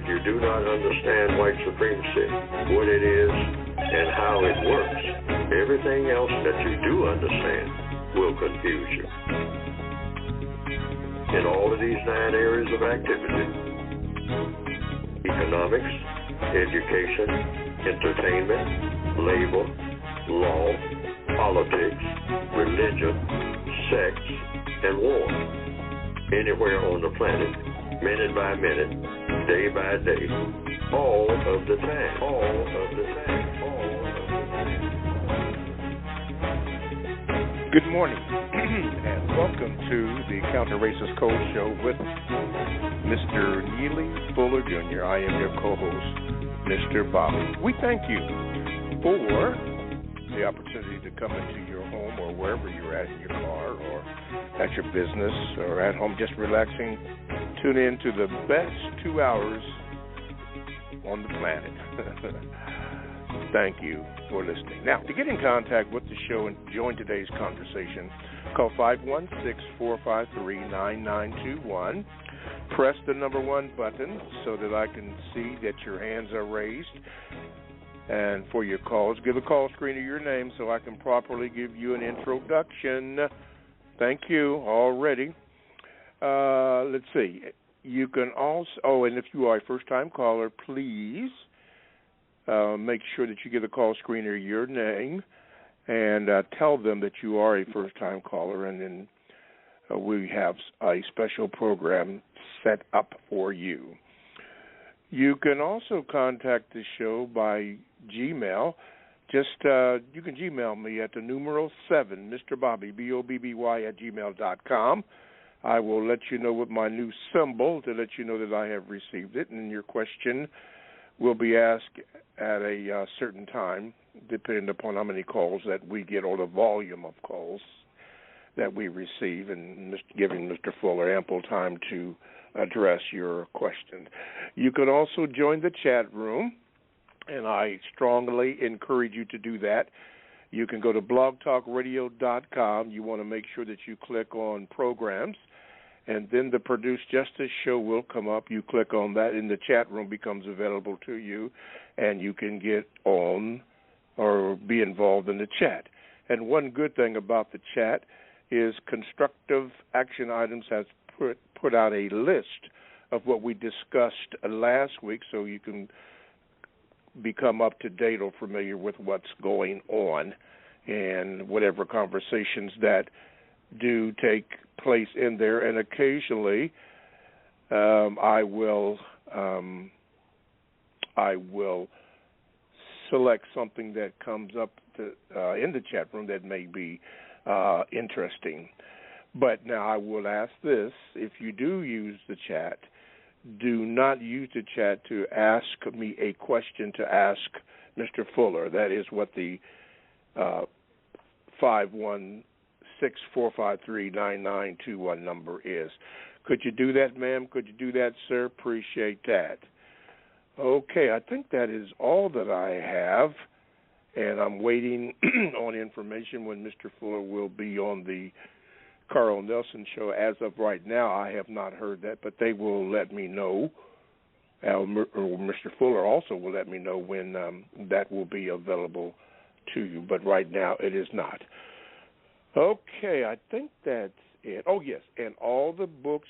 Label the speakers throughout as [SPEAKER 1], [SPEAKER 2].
[SPEAKER 1] you do not understand white supremacy, what it is, and how it works, everything else that you do understand will confuse you. In all of these 9 areas of activity, economics, education, entertainment, labor, law, politics, religion, sex, and war. Anywhere on the planet, minute by minute, day by day, all of the time, all of the time, all of the time.
[SPEAKER 2] Good morning, and welcome to the Counter-Racist Code Show with Mr. Neely Fuller Jr. I am your co-host, Mr. Bob. We thank you for the opportunity to come into your home or wherever you're at, in your car or at your business or at home just relaxing. Tune in to the best 2 hours on the planet. Thank you for listening. Now, to get in contact with the show and join today's conversation, call 516-453-9921. Press the number 1 button so that I can see that your hands are raised. And for your calls, give a call screen of your name so I can properly give you an introduction. Thank you already. Let's see. You can also, and if you are a first-time caller, please make sure that you give the call screener your name and tell them that you are a first-time caller, and then we have a special program set up for you. You can also contact the show by Gmail. Just you can Gmail me at the numeral 7, Mr. Bobby, BOBBY @gmail.com. I will let you know with my new symbol to let you know that I have received it, and your question will be asked at a certain time, depending upon how many calls that we get or the volume of calls that we receive, and giving Mr. Fuller ample time to address your question. You can also join the chat room, and I strongly encourage you to do that. You can go to blogtalkradio.com. You want to make sure that you click on programs, and then the Produce Justice show will come up. You click on that, and the chat room becomes available to you, and you can get on or be involved in the chat. And one good thing about the chat is Constructive Action Items has put out a list of what we discussed last week, so you can become up to date or familiar with what's going on and whatever conversations that do take place in there. And occasionally I will select something that comes up in the chat room that may be interesting. But now I will ask this: if you do use the chat, do not use the chat to ask me a question to ask Mr. Fuller. That is what the 516-453-9921 number is. Could you do that, ma'am? Could you do that, sir? Appreciate that. Okay, I think that is all that I have, and I'm waiting on information when Mr. Fuller will be on the Carl Nelson show. As of right now, I have not heard that, but they will let me know. Mr. Fuller also will let me know when that will be available to you, but right now it is not. Okay, I think that's it. Oh, yes, and all the books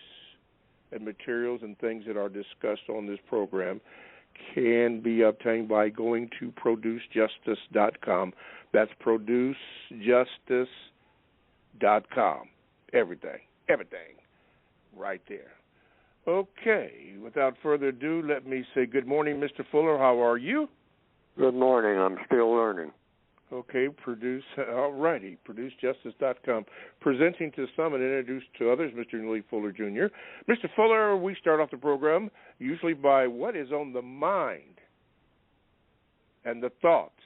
[SPEAKER 2] and materials and things that are discussed on this program can be obtained by going to producejustice.com. That's producejustice.com. Everything, right there. Okay, without further ado, let me say good morning, Mr. Fuller. How are you?
[SPEAKER 1] Good morning. I'm still learning.
[SPEAKER 2] Okay, producejustice.com. Presenting to some and introduced to others, Mr. Neely Fuller Jr. Mr. Fuller, we start off the program usually by what is on the mind and the thoughts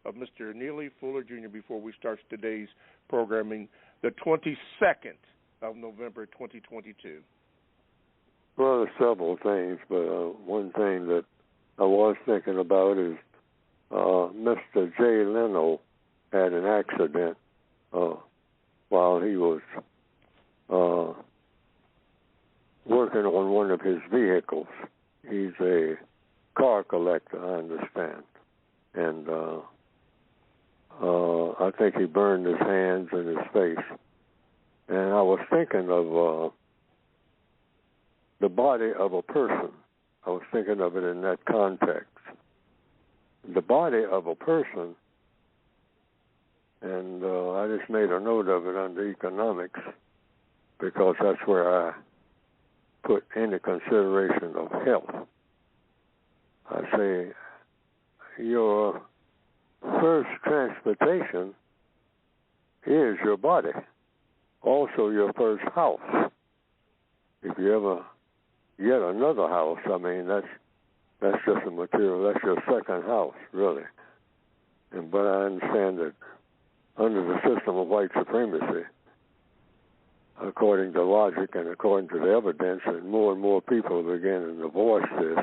[SPEAKER 2] of Mr. Neely Fuller Jr. before we start today's programming, the 22nd of November, 2022.
[SPEAKER 1] Well, there's several things, but one thing that I was thinking about is Mr. Jay Leno had an accident while he was working on one of his vehicles. He's a car collector, I understand. And I think he burned his hands and his face. And I was thinking of the body of a person. I was thinking of it in that context. The body of a person, and I just made a note of it under economics because that's where I put any consideration of health. I say your first transportation is your body, also your first house. If you ever get another house, I mean, that's just a material. That's your second house, really. But I understand that under the system of white supremacy, according to logic and according to the evidence, and more people are beginning to voice this,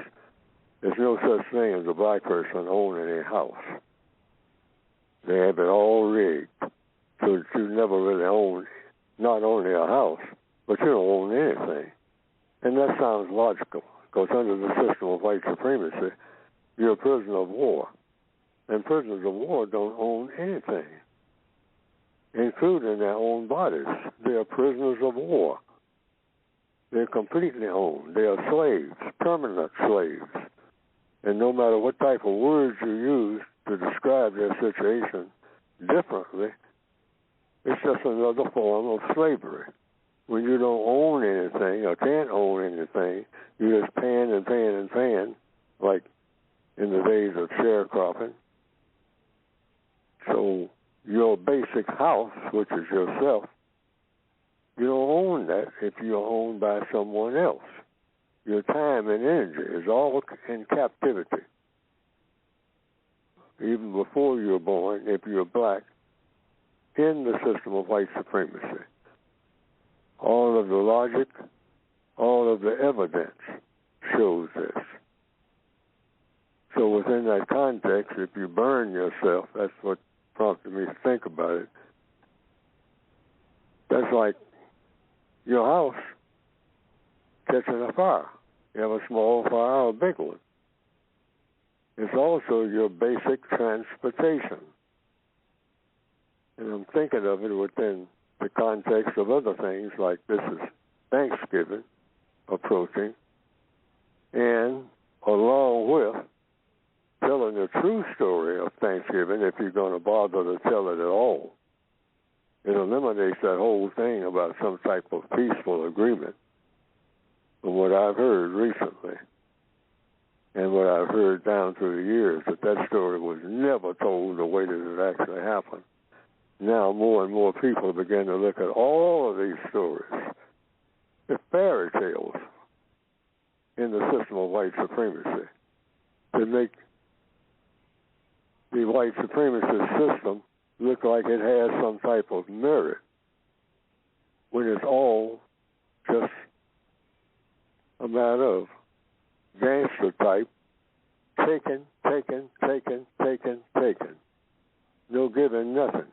[SPEAKER 1] there's no such thing as a black person owning a house. They have it all rigged, so that you never really own not only a house, but you don't own anything. And that sounds logical, because under the system of white supremacy, you're a prisoner of war. And prisoners of war don't own anything, including their own bodies. They are prisoners of war. They're completely owned. They are slaves, permanent slaves. And no matter what type of words you use to describe their situation differently, it's just another form of slavery. When you don't own anything or can't own anything, you just pan and pan and pan, like in the days of sharecropping. So your basic house, which is yourself, you don't own that if you're owned by someone else. Your time and energy is all in captivity. Even before you're born, if you're black, in the system of white supremacy. All of the logic, all of the evidence shows this. So within that context, if you burn yourself, that's what prompted me to think about it. That's like your house catching a fire. You have a small fire or a big one. It's also your basic transportation. And I'm thinking of it within the context of other things, like this is Thanksgiving approaching, and along with telling the true story of Thanksgiving, if you're going to bother to tell it at all, it eliminates that whole thing about some type of peaceful agreement. From what I've heard recently, and what I've heard down through the years, that story was never told the way that it actually happened. Now more and more people begin to look at all of these stories. They're fairy tales in the system of white supremacy to make the white supremacist system look like it has some type of merit when it's all just a matter of gangster type, taken. No giving nothing.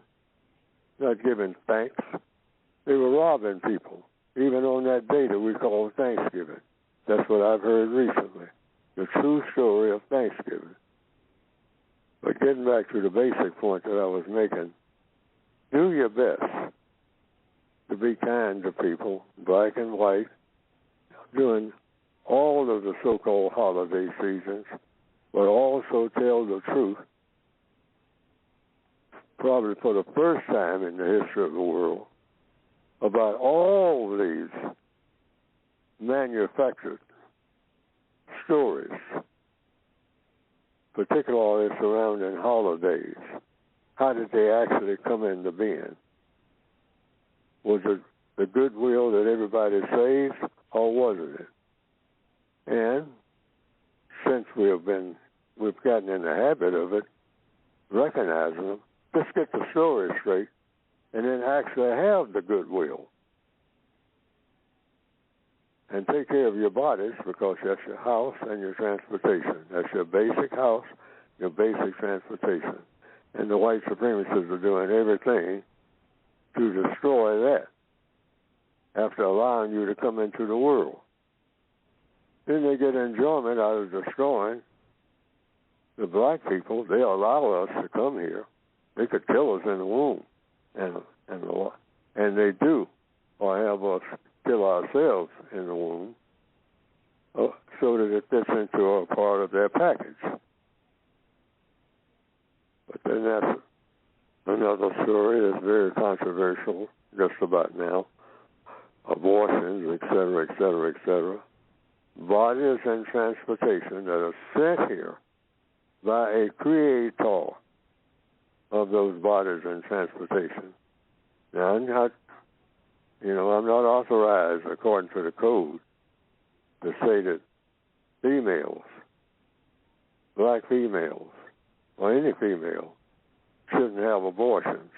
[SPEAKER 1] Not giving thanks. They were robbing people, even on that day that we call Thanksgiving. That's what I've heard recently, the true story of Thanksgiving. But getting back to the basic point that I was making, do your best to be kind to people, black and white, during all of the so-called holiday seasons, but also tell the truth, probably for the first time in the history of the world, about all these manufactured stories, particularly surrounding holidays. How did they actually come into being? Was it the goodwill that everybody says, or wasn't it? And since we've gotten in the habit of it, recognizing them, let's get the story straight, and then actually have the goodwill. And take care of your bodies, because that's your house and your transportation. That's your basic house, your basic transportation. And the white supremacists are doing everything to destroy that after allowing you to come into the world.
[SPEAKER 3] then they get enjoyment out of destroying the black people. They allow us to come here. They could kill us in the womb, and they do, or have us kill ourselves in the womb, so that it fits into a part of their package. But then that's another story that's very controversial just about now. Abortions, et cetera, et cetera, et cetera. Bodies in transportation that are sent here by a creator of those bodies in transportation. Now, I'm not authorized, according to the code, to say that females, black females, or any female, shouldn't have abortions.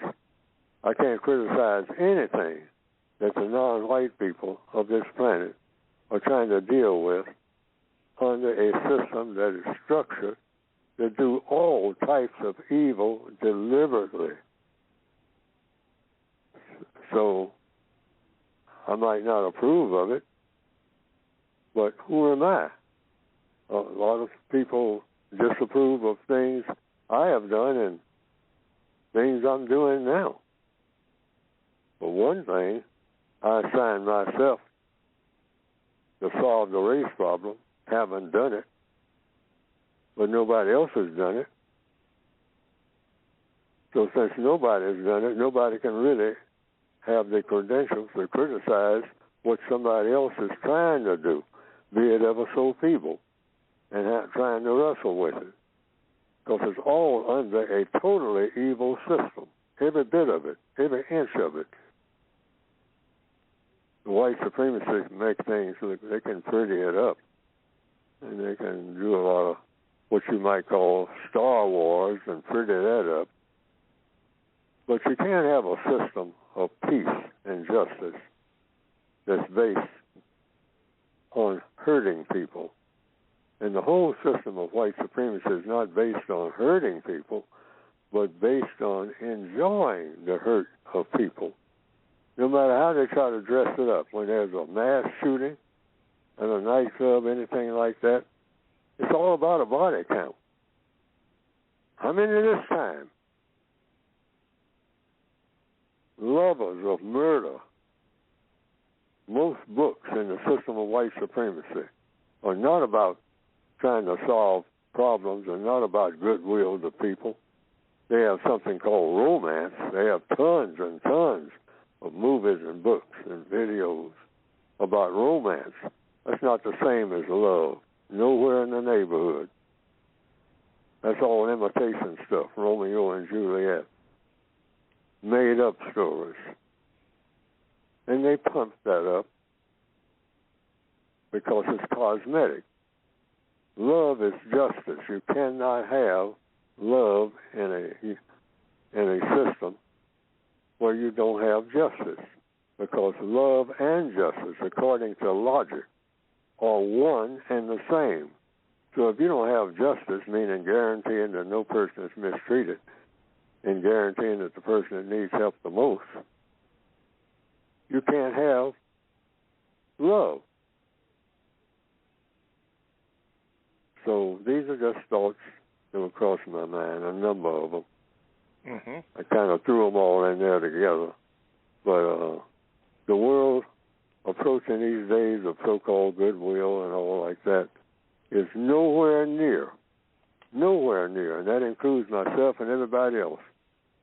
[SPEAKER 3] I can't criticize anything that the non-white people of this planet are trying to deal with under a system that is structured to do all types of evil deliberately. So I might not approve of it, but who am I? A lot of people disapprove of things I have done and things I'm doing now. For one thing, I assigned myself to solve the race problem, haven't done it, but nobody else has done it. So since nobody has done it, nobody can really have the credentials to criticize what somebody else is trying to do, be it ever so feeble, and trying to wrestle with it. Because it's all under a totally evil system, every bit of it, every inch of it. The white supremacists make things look, they can pretty it up, and they can do a lot of what you might call Star Wars and pretty that up. But you can't have a system of peace and justice that's based on hurting people. And the whole system of white supremacy is not based on hurting people, but based on enjoying the hurt of people. No matter how they try to dress it up, when there's a mass shooting at a nightclub, anything like that, it's all about a body count. How many this time? Lovers of murder. Most books in the system of white supremacy are not about trying to solve problems and not about goodwill to people. They have something called romance. They have tons and tons of movies and books and videos about romance. That's not the same as love. Nowhere in the neighborhood. That's all imitation stuff, Romeo and Juliet. Made up stories. And they pump that up because it's cosmetic. Love is justice. You cannot have love in a system where you don't have justice, because love and justice, according to logic, are one and the same. So if you don't have justice, meaning guaranteeing that no person is mistreated and guaranteeing that the person that needs help the most, you can't have love. So these are just thoughts that were crossing my mind, a number of them. Mm-hmm. I kind of threw them all in there together. But the world approaching these days of so-called goodwill and all like that is nowhere near, and that includes myself and everybody else.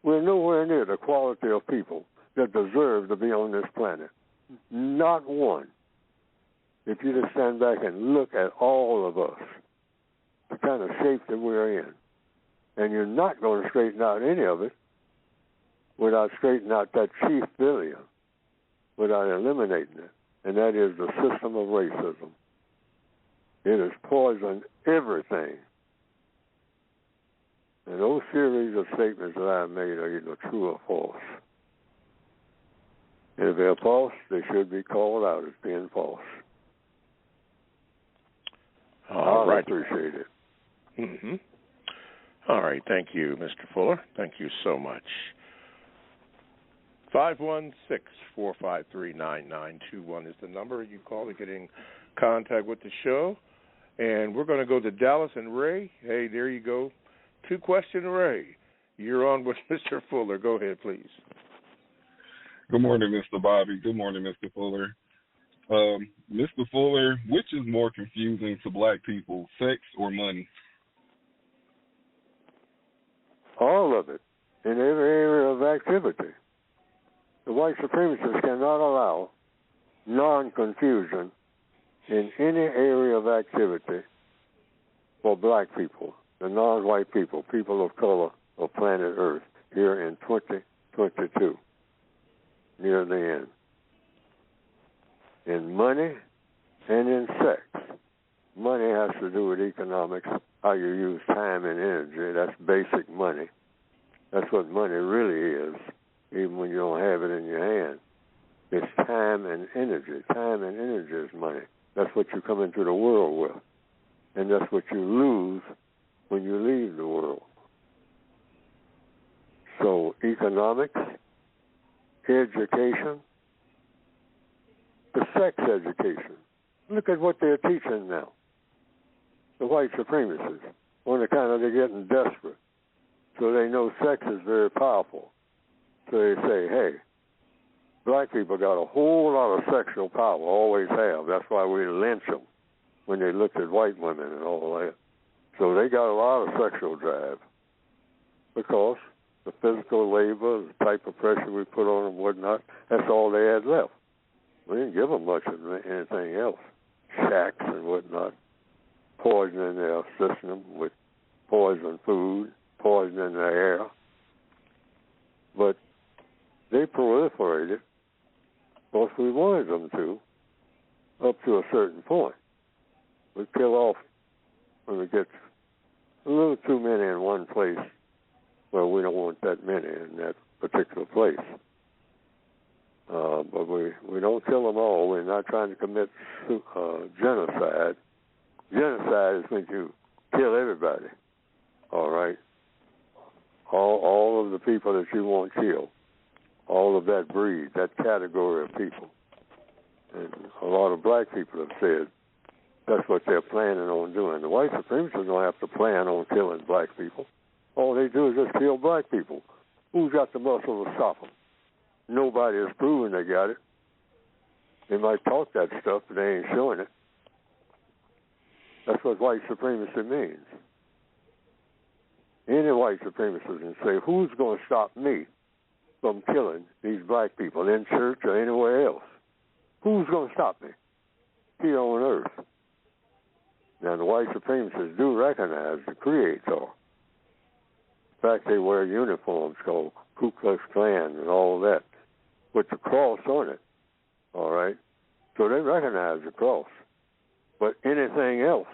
[SPEAKER 3] We're nowhere near the quality of people that deserve to be on this planet. Not one. If you just stand back and look at all of us, the kind of shape that we're in, and you're not going to straighten out any of it without straightening out that chief villain, without eliminating it, and that is the system of racism. It has poisoned everything. And those series of statements that I made are either true or false. And if they're false, they should be called out as being false.
[SPEAKER 2] All right.
[SPEAKER 3] I appreciate it.
[SPEAKER 2] Mm-hmm. All right. Thank you, Mr. Fuller. Thank you so much. 516-453-9921 is the number you call to get in contact with the show. And we're going to go to Dallas and Ray. Hey, there you go. 2-question Ray. You're on with Mr. Fuller. Go ahead, please.
[SPEAKER 4] Good morning, Mr. Bobby. Good morning, Mr. Fuller. Mr. Fuller, which is more confusing to black people, sex or money?
[SPEAKER 3] All of it, in every area of activity. The white supremacists cannot allow non-confusion in any area of activity for black people, the non-white people, people of color of planet Earth, here in 2022, near the end. In money and in sex. Money has to do with economics, how you use time and energy. That's basic money. That's what money really is, even when you don't have it in your hand. It's time and energy. Time and energy is money. That's what you come into the world with. And that's what you lose when you leave the world. So economics, education, the sex education. Look at what they're teaching now. The white supremacists, they're getting desperate. So they know sex is very powerful. So they say, hey, black people got a whole lot of sexual power, always have. That's why we lynch them when they looked at white women and all that. So they got a lot of sexual drive because the physical labor, the type of pressure we put on them, whatnot, that's all they had left. We didn't give them much of anything else. Shacks and whatnot, poisoning their system with poison food, poisoning their air. But they proliferated, because we wanted them to, up to a certain point. We kill off when we get a little too many in one place. Well, we don't want that many in that particular place. But we don't kill them all. We're not trying to commit genocide. Genocide is when you kill everybody, all right? All of the people that you want killed, all of that breed, that category of people. And a lot of black people have said that's what they're planning on doing. The white supremacists don't have to plan on killing black people. All they do is just kill black people. Who's got the muscle to stop them? Nobody has proven they got it. They might talk that stuff, but they ain't showing it. That's what white supremacy means. Any white supremacist can say, who's going to stop me from killing these black people in church or anywhere else? Who's going to stop me here on earth? Now, the white supremacists do recognize the Creator. In fact, they wear uniforms called Ku Klux Klan and all that, with the cross on it, all right? So they recognize the cross. But anything else,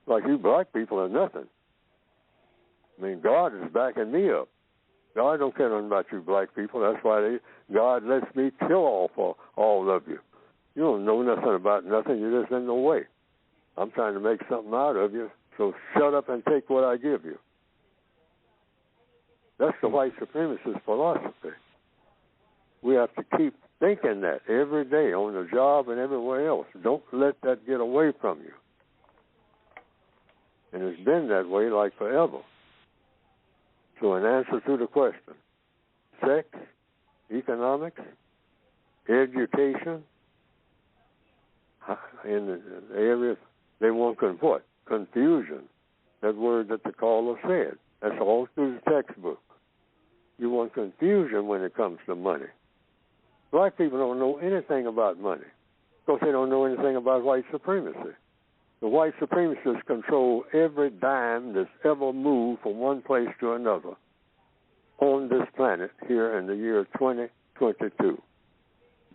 [SPEAKER 3] like you black people are nothing. I mean, God is backing me up. God don't care nothing about you black people. That's why God lets me kill all of you. You don't know nothing about nothing. You're just in the way. I'm trying to make something out of you, so shut up and take what I give you. That's the white supremacist philosophy. We have to keep thinking that every day on the job and everywhere else. Don't let that get away from you. And it's been that way like forever. So in answer to the question, sex, economics, education, in the areas they want what? Confusion. That word that the caller said. That's all through the textbook. You want confusion when it comes to money. Black people don't know anything about money because they don't know anything about white supremacy. The white supremacists control every dime that's ever moved from one place to another on this planet here in the year 2022.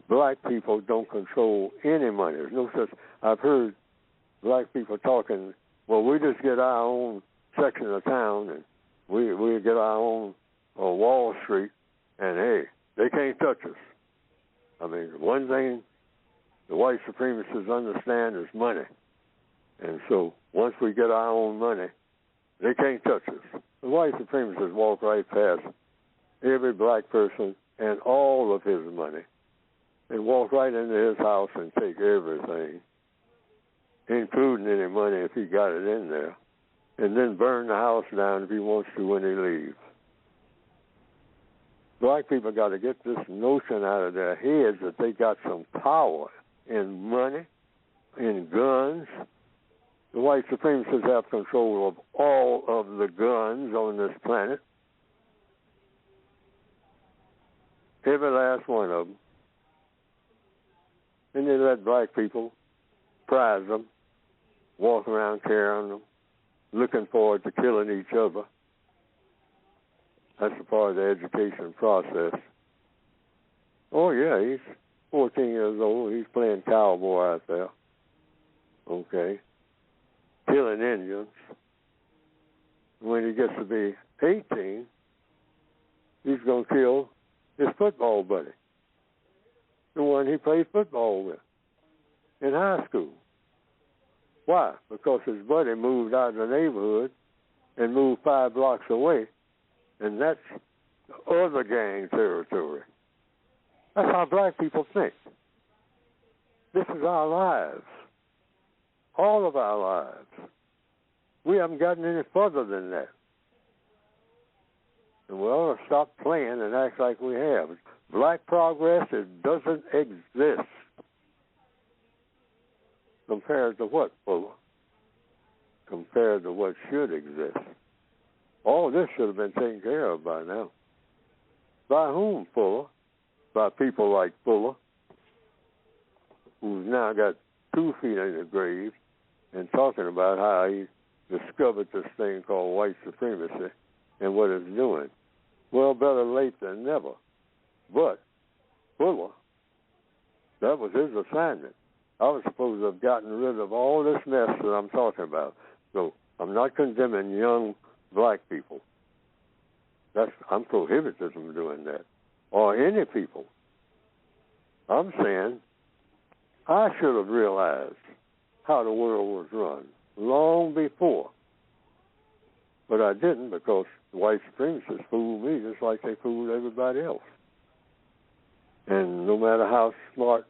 [SPEAKER 3] Black people don't control any money. There's no such. I've heard black people talking, well, we just get our own section of town and we get our own Wall Street, and hey, they can't touch us. I mean, one thing the white supremacists understand is money. And so once we get our own money, they can't touch us. The white supremacists walk right past every black person and all of his money and walk right into his house and take everything, including any money if he got it in there, and then burn the house down if he wants to when he leaves. Black people got to get this notion out of their heads that they got some power in money, in guns. The white supremacists have control of all of the guns on this planet. Every last one of them. And they let black people prize them, walk around carrying them, looking forward to killing each other. That's a part of the education process. Oh, yeah, he's 14 years old. He's playing cowboy out there. Okay. Killing Indians. When he gets to be 18, he's going to kill his football buddy, the one he played football with in high school. Why? Because his buddy moved out of the neighborhood and moved 5 blocks away, and that's other gang territory. That's how black people think. This is our lives. All of our lives. We haven't gotten any further than that. And we ought to stop playing and act like we have. Black progress, it doesn't exist. Compared to what, Fuller? Compared to what should exist. All this should have been taken care of by now. By whom, Fuller? By people like Fuller, who's now got 2 feet in the grave and talking about how he discovered this thing called white supremacy and what it's doing. Well, better late than never. But Fuller, that was his assignment. I was supposed to have gotten rid of all this mess that I'm talking about. So I'm not condemning young black people. I'm prohibited from doing that. Or any people. I'm saying I should have realized how the world was run long before. But I didn't, because the white supremacists fooled me just like they fooled everybody else. And no matter how smart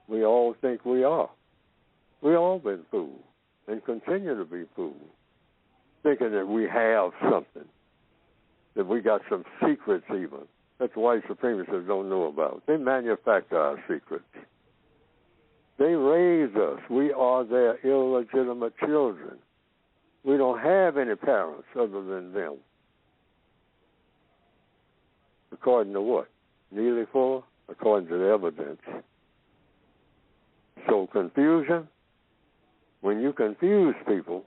[SPEAKER 3] we all think we are, we all been fooled and continue to be fooled, thinking that we have something, that we got some secrets even that the white supremacists don't know about. They manufacture our secrets. They raise us. We are their illegitimate children. We don't have any parents other than them. According to what? Neely Fuller? According to the evidence. So confusion, when you confuse people,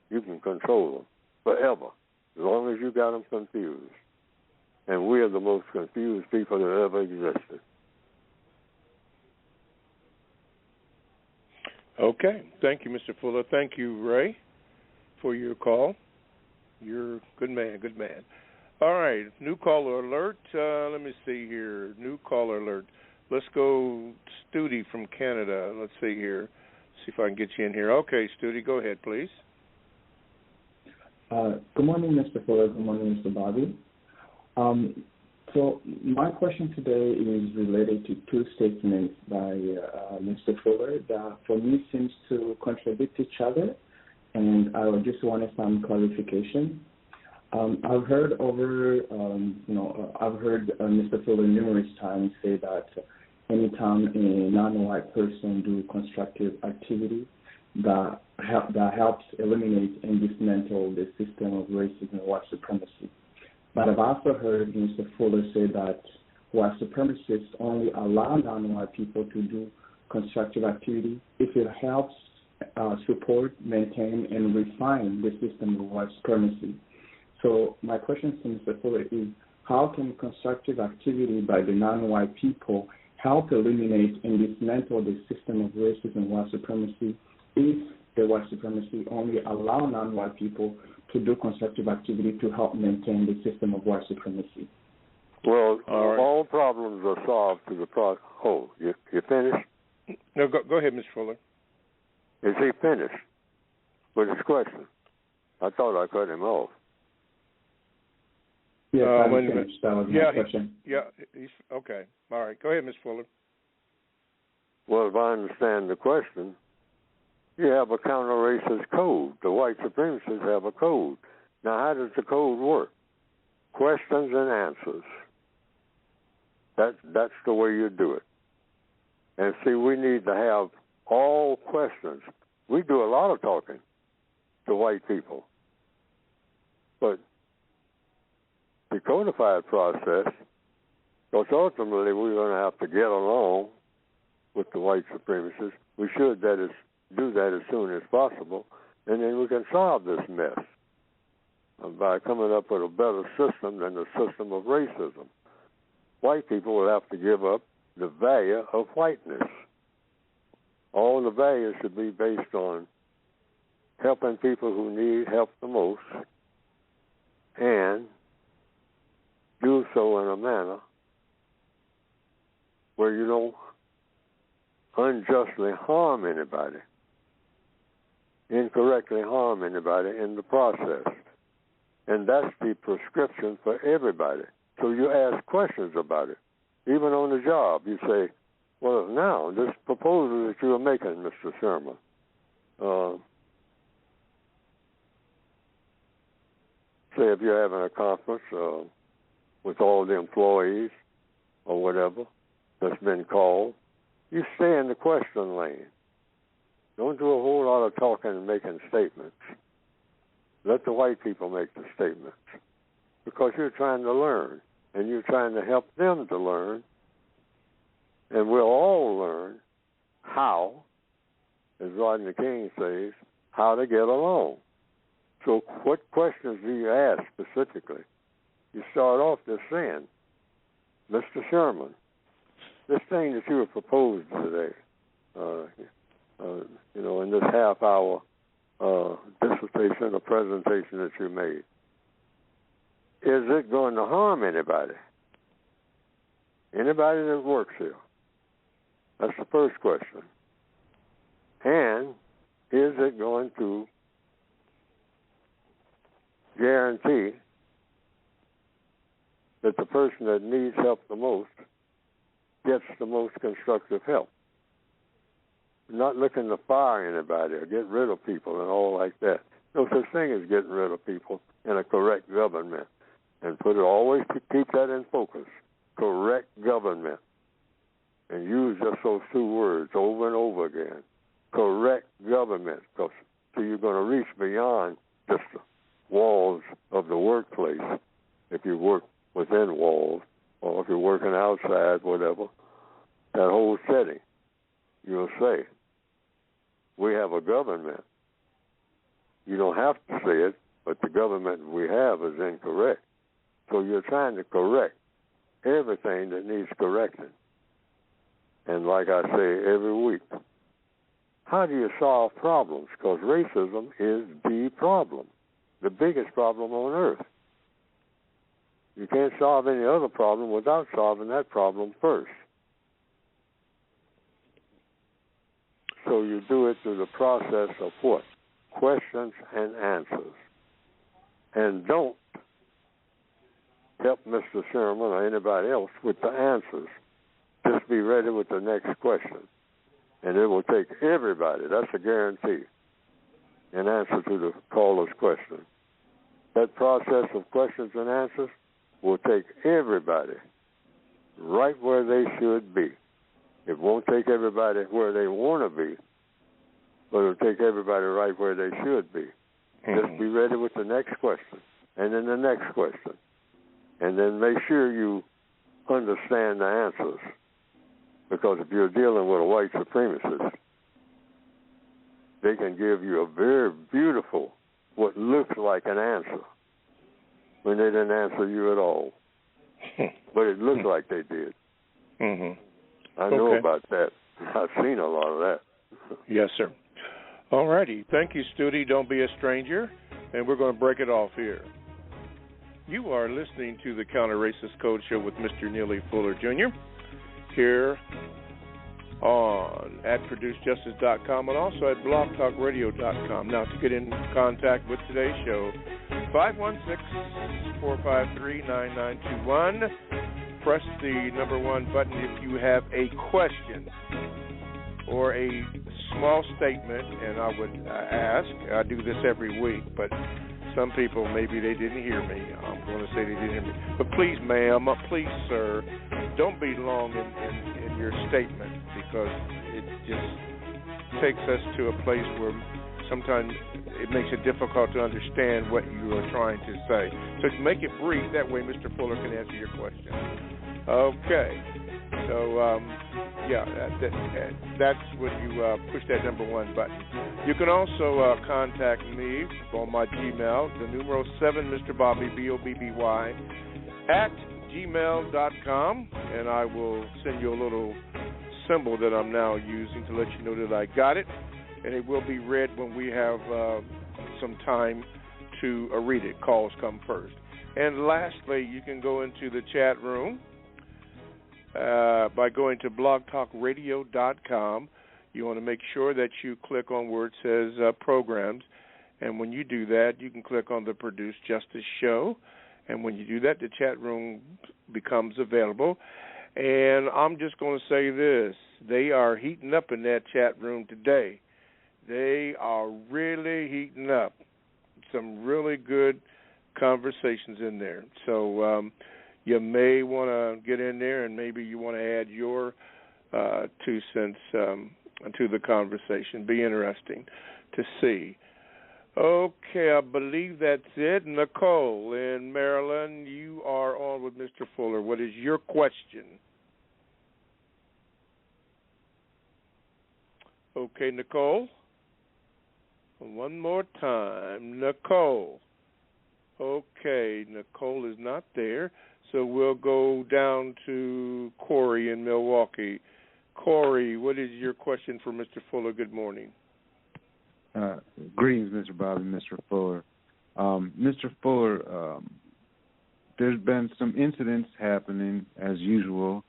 [SPEAKER 3] you can control them forever, as long as you got them confused. And we are the most confused people that ever existed.
[SPEAKER 2] Okay. Thank you, Mr. Fuller. Thank you, Ray, for your call. You're a good man, good man. All right, new caller alert. Let me see here. New caller alert. Let's go Studi from Canada. Let's see here. See if I can get you in here. Okay, Studi, go ahead, please.
[SPEAKER 5] Good morning, Mr. Fuller. Good morning, Mr. Bobby. So my question today is related to 2 statements by Mr. Fuller that for me seems to contradict each other, and I just wanted some clarification. I've heard Mr. Fuller numerous times say that anytime a non-white person do constructive activity that helps eliminate and dismantle the system of racism and white supremacy. But I've also heard Mr. Fuller say that white supremacists only allow non-white people to do constructive activity if it helps support, maintain, and refine the system of white supremacy. So my question to Mr. Fuller is, how can constructive activity by the non-white people help eliminate and dismantle the system of racism and white supremacy if the white supremacy only allow non-white people to do constructive activity to help maintain the system of white supremacy?
[SPEAKER 3] Well, all problems are solved to the problem. Oh, you finished?
[SPEAKER 2] No, go ahead, Mr. Fuller.
[SPEAKER 3] Is he finished with his question? I thought I cut him off.
[SPEAKER 5] Yes, I'm finished. That was my question.
[SPEAKER 2] Okay. All right. Go ahead, Ms. Fuller.
[SPEAKER 3] Well, if I understand the question, you have a counter-racist code. The white supremacists have a code. Now, how does the code work? Questions and answers. That's the way you do it. And see, we need to have all questions. We do a lot of talking to white people. But the codified process, because ultimately we're going to have to get along with the white supremacists. We should do that as soon as possible, and then we can solve this mess by coming up with a better system than the system of racism. White people will have to give up the value of whiteness. All the values should be based on helping people who need help the most, and do so in a manner where you don't unjustly harm anybody, incorrectly harm anybody in the process. And that's the prescription for everybody. So you ask questions about it. Even on the job, you say, well, now, this proposal that you are making, Mr. Sherman, say if you're having a conference with all the employees or whatever that's been called, you stay in the question lane. Don't do a whole lot of talking and making statements. Let the white people make the statements, because you're trying to learn, and you're trying to help them to learn, and we'll all learn how, as Rodney King says, how to get along. So what questions do you ask specifically? You start off just saying, Mr. Sherman, this thing that you have proposed today, in this half-hour dissertation or presentation that you made, is it going to harm anybody? Anybody that works here? That's the first question. And is it going to guarantee that the person that needs help the most gets the most constructive help? Not looking to fire anybody or get rid of people and all like that. No such thing as getting rid of people in a correct government. And always keep that in focus. Correct government. And use just those two words over and over again. Correct government. So you're going to reach beyond just the walls of the workplace. If you work within walls, or if you're working outside, whatever, that whole setting, you'll say, we have a government. You don't have to say it, but the government we have is incorrect. So you're trying to correct everything that needs correcting. And like I say every week, how do you solve problems? Because racism is the problem, the biggest problem on earth. You can't solve any other problem without solving that problem first. So you do it through the process of what? Questions and answers. And don't help Mr. Sherman or anybody else with the answers. Just be ready with the next question. And it will take everybody, that's a guarantee, in answer to the caller's question. That process of questions and answers will take everybody right where they should be. It won't take everybody where they want to be, but it'll take everybody right where they should be. Mm-hmm. Just be ready with the next question, and then the next question. And then make sure you understand the answers. Because if you're dealing with a white supremacist, they can give you a very beautiful, what looks like an answer, when they didn't answer you at all. But it looks like they did.
[SPEAKER 2] Mm-hmm.
[SPEAKER 3] I know about that. I've seen a lot of that.
[SPEAKER 2] Yes, sir. All righty. Thank you, Studi. Don't be a stranger. And we're going to break it off here. You are listening to the Counter Racist Code Show with Mr. Neely Fuller Jr. here at ProduceJustice.com and also at BlogTalkRadio.com. Now, to get in contact with today's show, 516-453-9921. Press the number 1 button if you have a question or a small statement, and I would ask, I do this every week, but some people, maybe they didn't hear me. I'm going to say they didn't hear me. But please, ma'am, please, sir, don't be long in your statement, because it just takes us to a place where sometimes it makes it difficult to understand what you are trying to say. So make it brief. That way Mr. Fuller can answer your question. Okay. So, that's when you push that number 1 button. You can also contact me on my Gmail, the numeral 7, Mr. Bobby, BOBBY, at gmail.com, and I will send you a little symbol that I'm now using to let you know that I got it, and it will be read when we have some time to read it. Calls come first. And lastly, you can go into the chat room by going to blogtalkradio.com. You want to make sure that you click on where it says programs, and when you do that, you can click on the Produce Justice Show, and when you do that, the chat room becomes available. And I'm just going to say this. They are heating up in that chat room today. They are really heating up. Some really good conversations in there. So you may want to get in there, and maybe you want to add your 2 cents to the conversation. Be interesting to see. Okay, I believe that's it. Nicole in Maryland, you are on with Mr. Fuller. What is your question? Okay, Nicole. One more time. Nicole. Okay, Nicole is not there, so we'll go down to Corey in Milwaukee. Corey, what is your question for Mr. Fuller? Good morning.
[SPEAKER 6] Greetings, Mr. Bobby, Mr. Fuller. Mr. Fuller, there's been some incidents happening, as usual,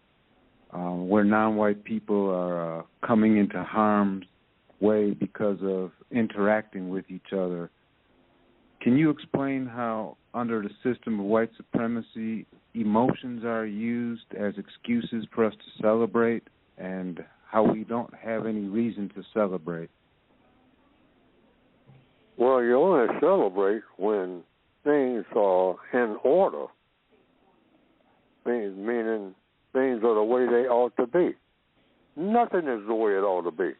[SPEAKER 6] where non-white people are coming into harm's way because of interacting with each other. Can you explain how, under the system of white supremacy, emotions are used as excuses for us to celebrate, and how we don't have any reason to celebrate?
[SPEAKER 3] Well, you only celebrate when things are in order, meaning things are the way they ought to be. Nothing is the way it ought to be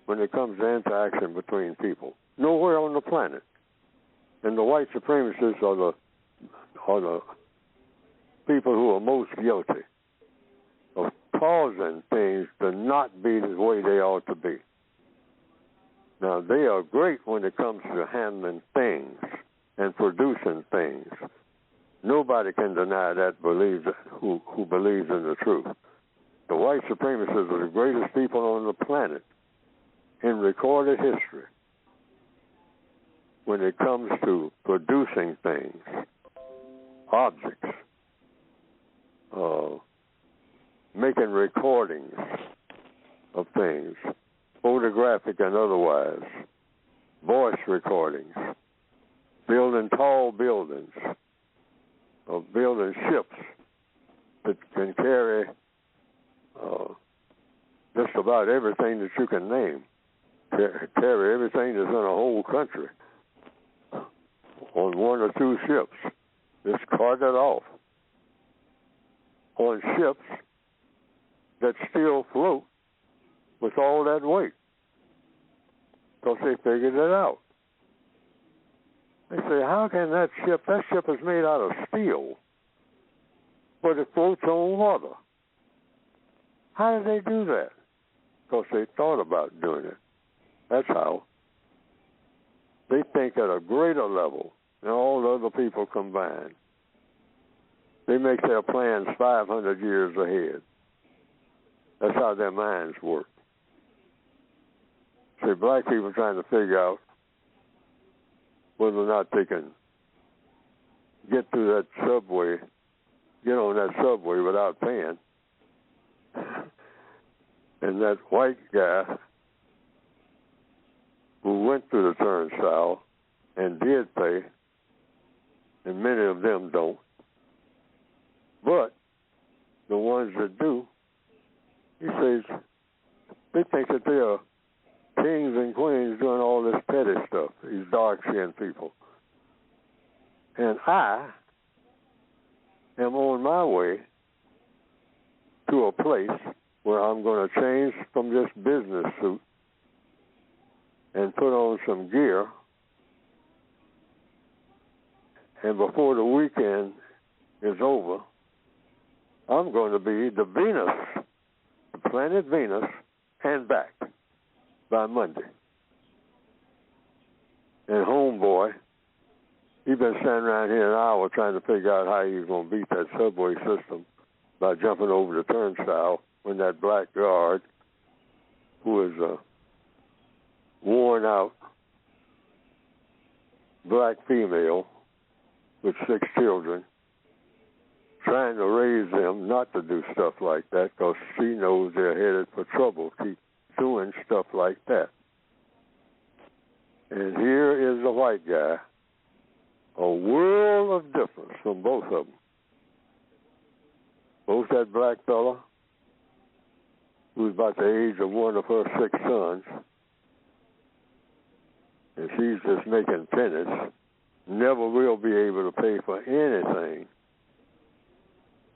[SPEAKER 3] when it comes to interaction between people. Nowhere on the planet. And the white supremacists are the people who are most guilty of causing things to not be the way they ought to be. Now, they are great when it comes to handling things and producing things. Nobody can deny that who believes in the truth. The white supremacists are the greatest people on the planet in recorded history when it comes to producing things, objects, making recordings of things, photographic and otherwise, voice recordings, building tall buildings, or building ships that can carry just about everything that you can name, carry everything that's in a whole country on 1 or 2 ships, just carted off on ships that still float with all that weight, because they figured it out. They say, how can that ship is made out of steel, but it floats on water. How did they do that? Because they thought about doing it. That's how. They think at a greater level than all the other people combined. They make their plans 500 years ahead. That's how their minds work. See, black people trying to figure out whether or not they can get to that subway, get on that subway without paying. And that white guy who went through the turnstile and did pay, and many of them don't, but the ones that do, he says they think that they are kings and queens doing all this petty stuff, these dark-skinned people. And I am on my way to a place where I'm going to change from this business suit and put on some gear. And before the weekend is over, I'm going to be the Venus, the planet Venus, and back by Monday. And homeboy, he's been standing around here an hour trying to figure out how he's going to beat that subway system by jumping over the turnstile when that black guard, who is a worn out black female with 6 children, trying to raise them not to do stuff like that because she knows they're headed for trouble, keep doing stuff like that. And here is a white guy, a world of difference from both of them. Both that black fella, who's about the age of one of her 6 sons, and she's just making pennies, never will be able to pay for anything.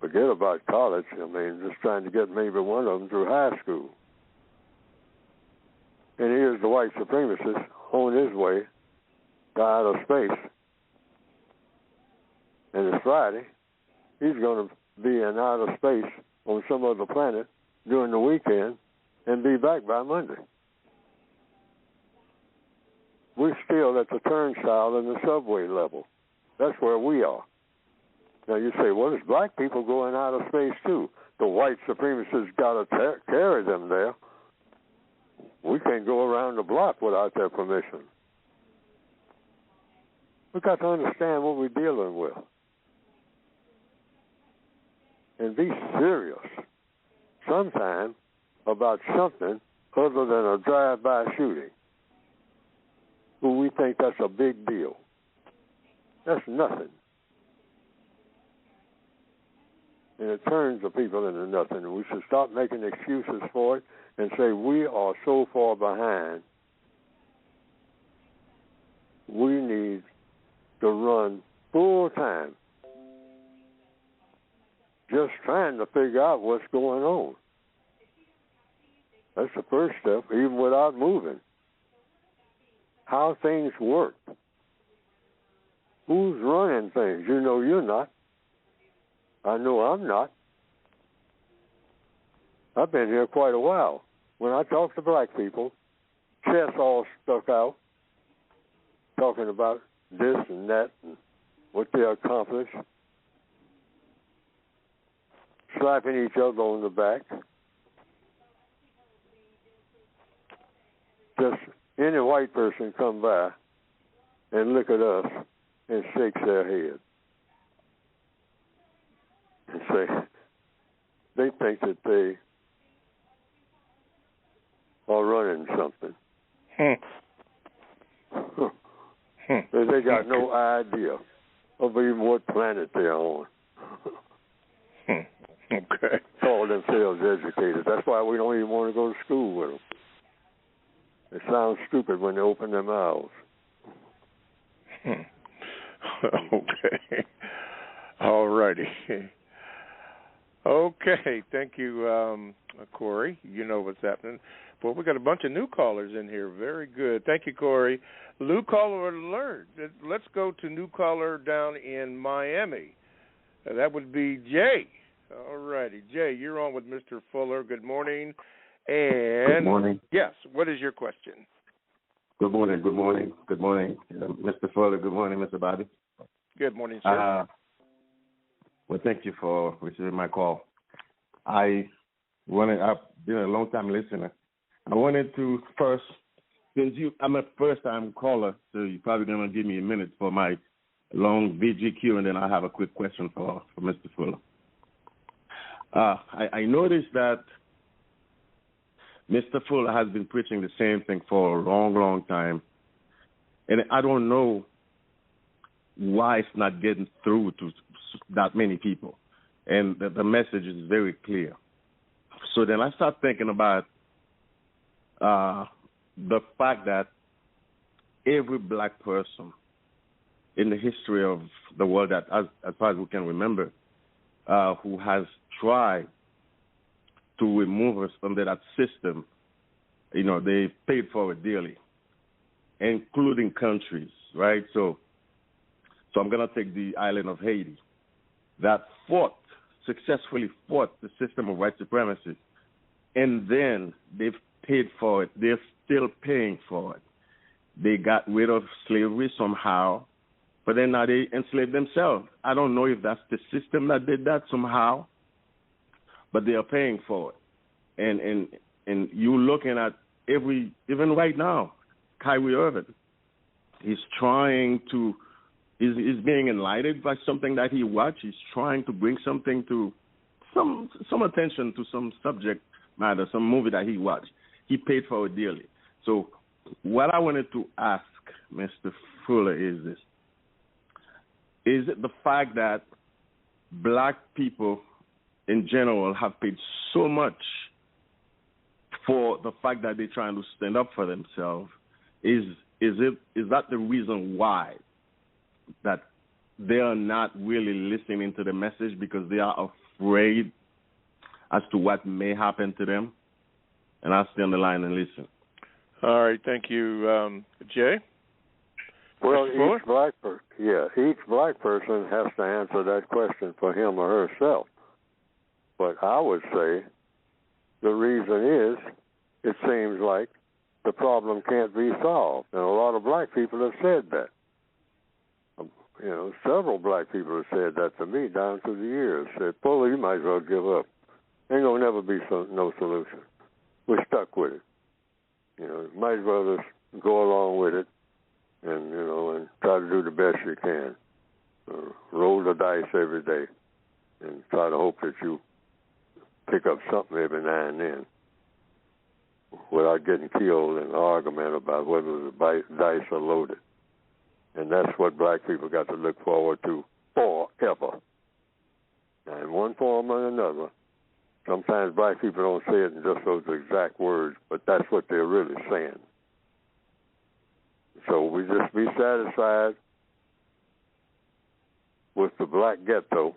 [SPEAKER 3] Forget about college. I mean, just trying to get maybe one of them through high school. And here's the white supremacist on his way to outer space. And it's Friday. He's going to be in outer space on some other planet during the weekend and be back by Monday. We're still at the turnstile and the subway level. That's where we are. Now you say, well, there's black people going out of space too. The white supremacists got to carry them there. We can't go around the block without their permission. We've got to understand what we're dealing with. And be serious sometime about something other than a drive-by shooting. Who we think that's a big deal. That's nothing. And it turns the people into nothing. And we should stop making excuses for it and say we are so far behind. We need to run full time just trying to figure out what's going on. That's the first step, even without moving. How things work. Who's running things? You know you're not. I know I'm not. I've been here quite a while. When I talk to black people, chests all stuck out, talking about this and that and what they accomplished, slapping each other on the back. Just any white person come by and look at us and shakes their head and say they think that they are running something. They got no idea of even what planet they're on.
[SPEAKER 2] Okay.
[SPEAKER 3] Call themselves educated. That's why we don't even want to go to school with them. It sounds stupid when they open their mouths.
[SPEAKER 2] Okay. All righty. Okay. Thank you, Corey. You know what's happening. Well, we got a bunch of new callers in here. Very good. Thank you, Corey. New caller alert. Let's go to new caller down in Miami. That would be Jay. All righty. Jay, you're on with Mr. Fuller. Good morning. And
[SPEAKER 7] good morning.
[SPEAKER 2] Yes, what is your question?
[SPEAKER 7] Good morning. Good morning. Good morning, Mr. Fuller. Good morning, Mr. Bobby.
[SPEAKER 2] Good morning, sir.
[SPEAKER 7] Well, thank you for receiving my call. I've been a long-time listener. I wanted to first, since I'm a first-time caller, so you're probably going to give me a minute for my long VGQ, and then I have a quick question for Mr. Fuller. I noticed that Mr. Fuller has been preaching the same thing for a long, long time. And I don't know why it's not getting through to that many people. And the message is very clear. So then I start thinking about the fact that every black person in the history of the world, that as far as we can remember, who has tried to remove us from that system, they paid for it dearly, including countries, right? So I'm going to take the island of Haiti that successfully fought the system of white supremacy, and then they've paid for it. They're still paying for it. They got rid of slavery somehow, but then now they enslaved themselves. I don't know if that's the system that did that somehow, but they are paying for it. And you looking at even right now, Kyrie Irving, he's being enlightened by something that he watched. He's trying to bring something to some attention to some subject matter, some movie that he watched. He paid for it dearly. So what I wanted to ask Mr. Fuller is this. Is it the fact that black people in general have paid so much for the fact that they're trying to stand up for themselves? Is that the reason why that they are not really listening to the message because they are afraid as to what may happen to them? And I'll stay on the line and listen.
[SPEAKER 2] All right, thank you, Jay.
[SPEAKER 3] Well, each black person has to answer that question for him or herself. But I would say the reason is it seems like the problem can't be solved. And a lot of black people have said that. Several black people have said that to me down through the years. Said, Fuller, you might as well give up. Ain't going to never be no solution. We're stuck with it. Might as well just go along with it and, and try to do the best you can. Roll the dice every day and try to hope that you pick up something every now and then without getting killed in an argument about whether the dice are loaded. And that's what black people got to look forward to forever. Now, in one form or another, sometimes black people don't say it in just those exact words, but that's what they're really saying. So we just be satisfied with the black ghetto,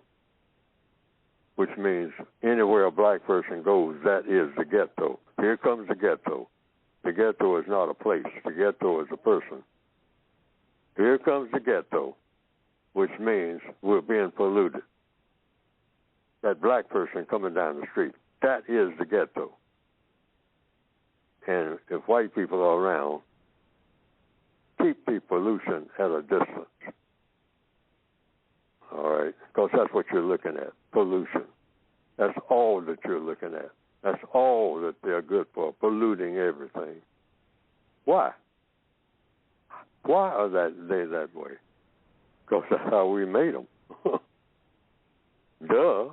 [SPEAKER 3] which means anywhere a black person goes, that is the ghetto. Here comes the ghetto. The ghetto is not a place. The ghetto is a person. Here comes the ghetto, which means we're being polluted. That black person coming down the street, that is the ghetto. And if white people are around, keep the pollution at a distance. All right? Because that's what you're looking at, pollution. That's all that you're looking at. That's all that they're good for, polluting everything. Why? Why are they that way? Because that's how we made them. Duh.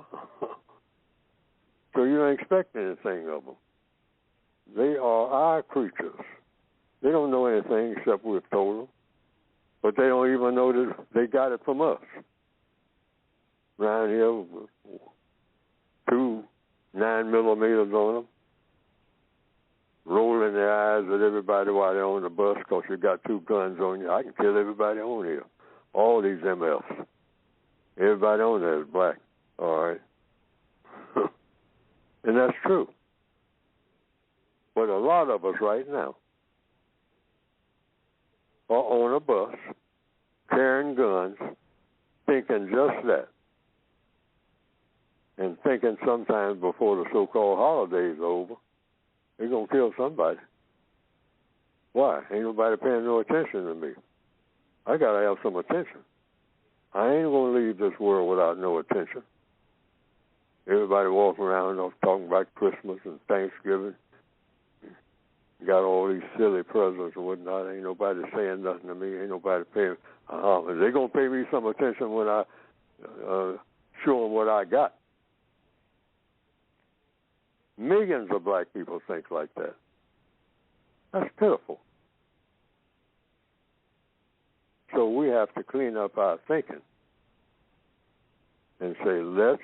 [SPEAKER 3] So you don't expect anything of them. They are our creatures. They don't know anything except we've told them. But they don't even know that they got it from us. Around here, 2 9mm on them, rolling their eyes at everybody while they're on the bus because you got 2 guns on you. I can kill everybody on here. All these MFs. Everybody on there is black. All right. And that's true. But a lot of us right now are on a bus, carrying guns, thinking just that. And thinking sometimes before the so-called holidays are over, they're going to kill somebody. Why? Ain't nobody paying no attention to me. I got to have some attention. I ain't going to leave this world without no attention. Everybody walking around talking about Christmas and Thanksgiving. Got all these silly presents and whatnot. Ain't nobody saying nothing to me. Ain't nobody paying. They're going to pay me some attention when I show them what I got. Millions of black people think like that. That's pitiful. So we have to clean up our thinking and say, let's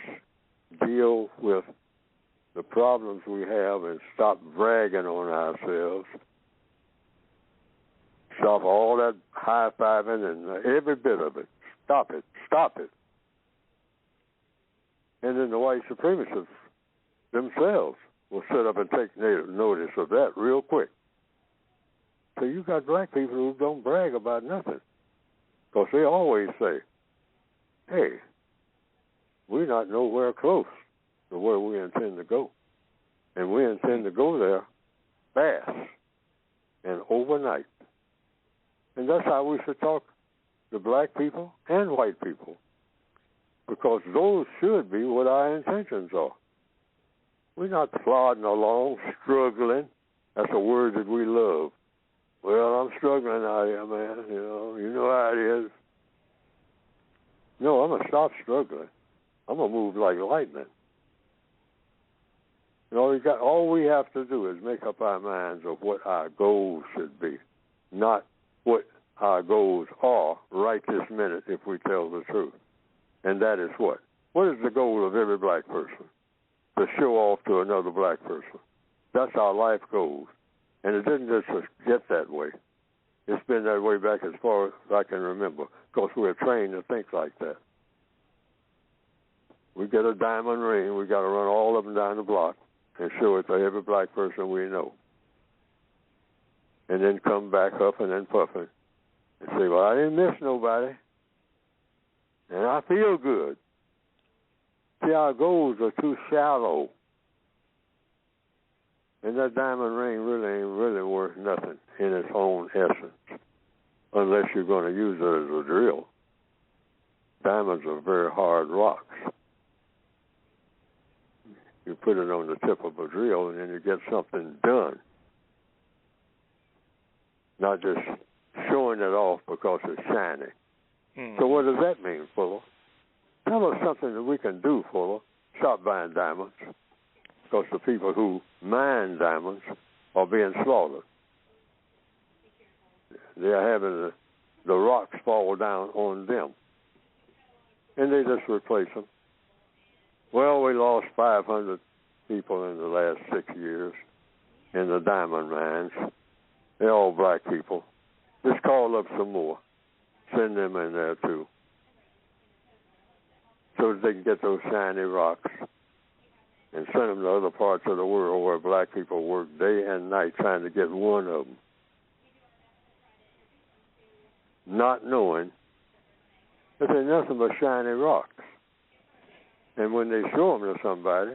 [SPEAKER 3] deal with the problems we have and stop bragging on ourselves. Stop all that high-fiving and every bit of it. Stop it. Stop it. And then the white supremacists themselves will sit up and take notice of that real quick. So you got black people who don't brag about nothing. Because they always say, hey, we're not nowhere close to where we intend to go. And we intend to go there fast and overnight. And that's how we should talk to black people and white people, because those should be what our intentions are. We're not plodding along, struggling. That's a word that we love. Well, I'm struggling out here, man. You know how it is. No, I'm going to stop struggling. I'm going to move like lightning. All we have to do is make up our minds of what our goals should be, not what our goals are right this minute if we tell the truth. And that is what? What is the goal of every black person? To show off to another black person. That's our life goals. And it didn't just get that way. It's been that way back as far as I can remember, because we're trained to think like that. We get a diamond ring, we got to run all of them down the block and show it to every black person we know. And then come back huffing and puffing and say, well, I didn't miss nobody. And I feel good. See, our goals are too shallow. And that diamond ring really ain't really worth nothing in its own essence, unless you're going to use it as a drill. Diamonds are very hard rocks. You put it on the tip of a drill, and then you get something done. Not just showing it off because it's shiny. So what does that mean, Fuller? Tell us something that we can do, Fuller. Stop buying diamonds. Because the people who mine diamonds are being slaughtered. They are having the rocks fall down on them. And they just replace them. Well, we lost 500 people in the last 6 years in the diamond mines. They're all black people. Just call up some more. Send them in there, too. So that they can get those shiny rocks and send them to other parts of the world where black people work day and night trying to get one of them. Not knowing that they're nothing but shiny rocks. And when they show them to somebody,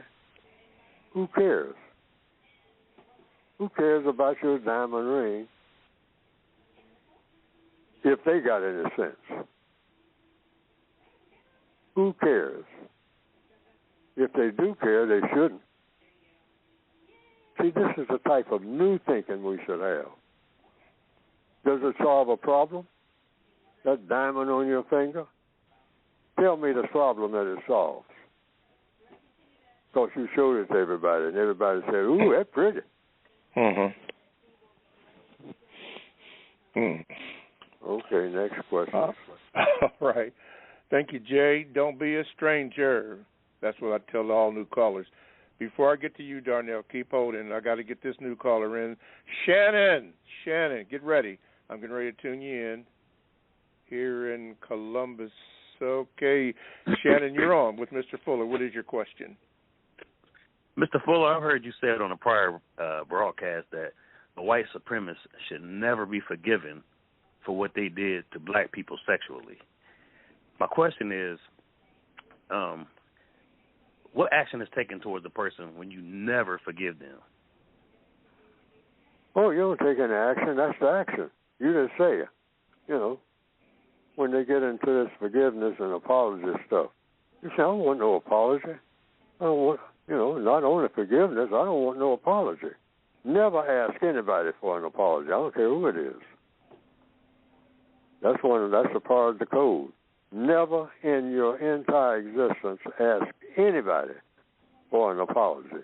[SPEAKER 3] who cares? Who cares about your diamond ring if they got any sense? Who cares? If they do care, they shouldn't. See, this is the type of new thinking we should have. Does it solve a problem? That diamond on your finger? Tell me the problem that it solves. Because you showed it to everybody, and everybody said, ooh, that's pretty. Okay, next question.
[SPEAKER 2] All right. Thank you, Jay. Don't be a stranger. That's what I tell all new callers. Before I get to you, Darnell, keep holding. I got to get this new caller in. Shannon, get ready. I'm getting ready to tune you in here in Columbus. Okay. Shannon, you're on with Mr. Fuller. What is your question?
[SPEAKER 8] Mr. Fuller, I've heard you say it on a prior broadcast that the white supremacists should never be forgiven for what they did to black people sexually. My question is, what action is taken towards the person when you never forgive them?
[SPEAKER 3] Oh, you don't take any action. That's the action. You just say it. When they get into this forgiveness and apology stuff, you say, I don't want no apology. I don't want, not only forgiveness, I don't want no apology. Never ask anybody for an apology. I don't care who it is. That's a part of the code. Never in your entire existence ask anybody for an apology.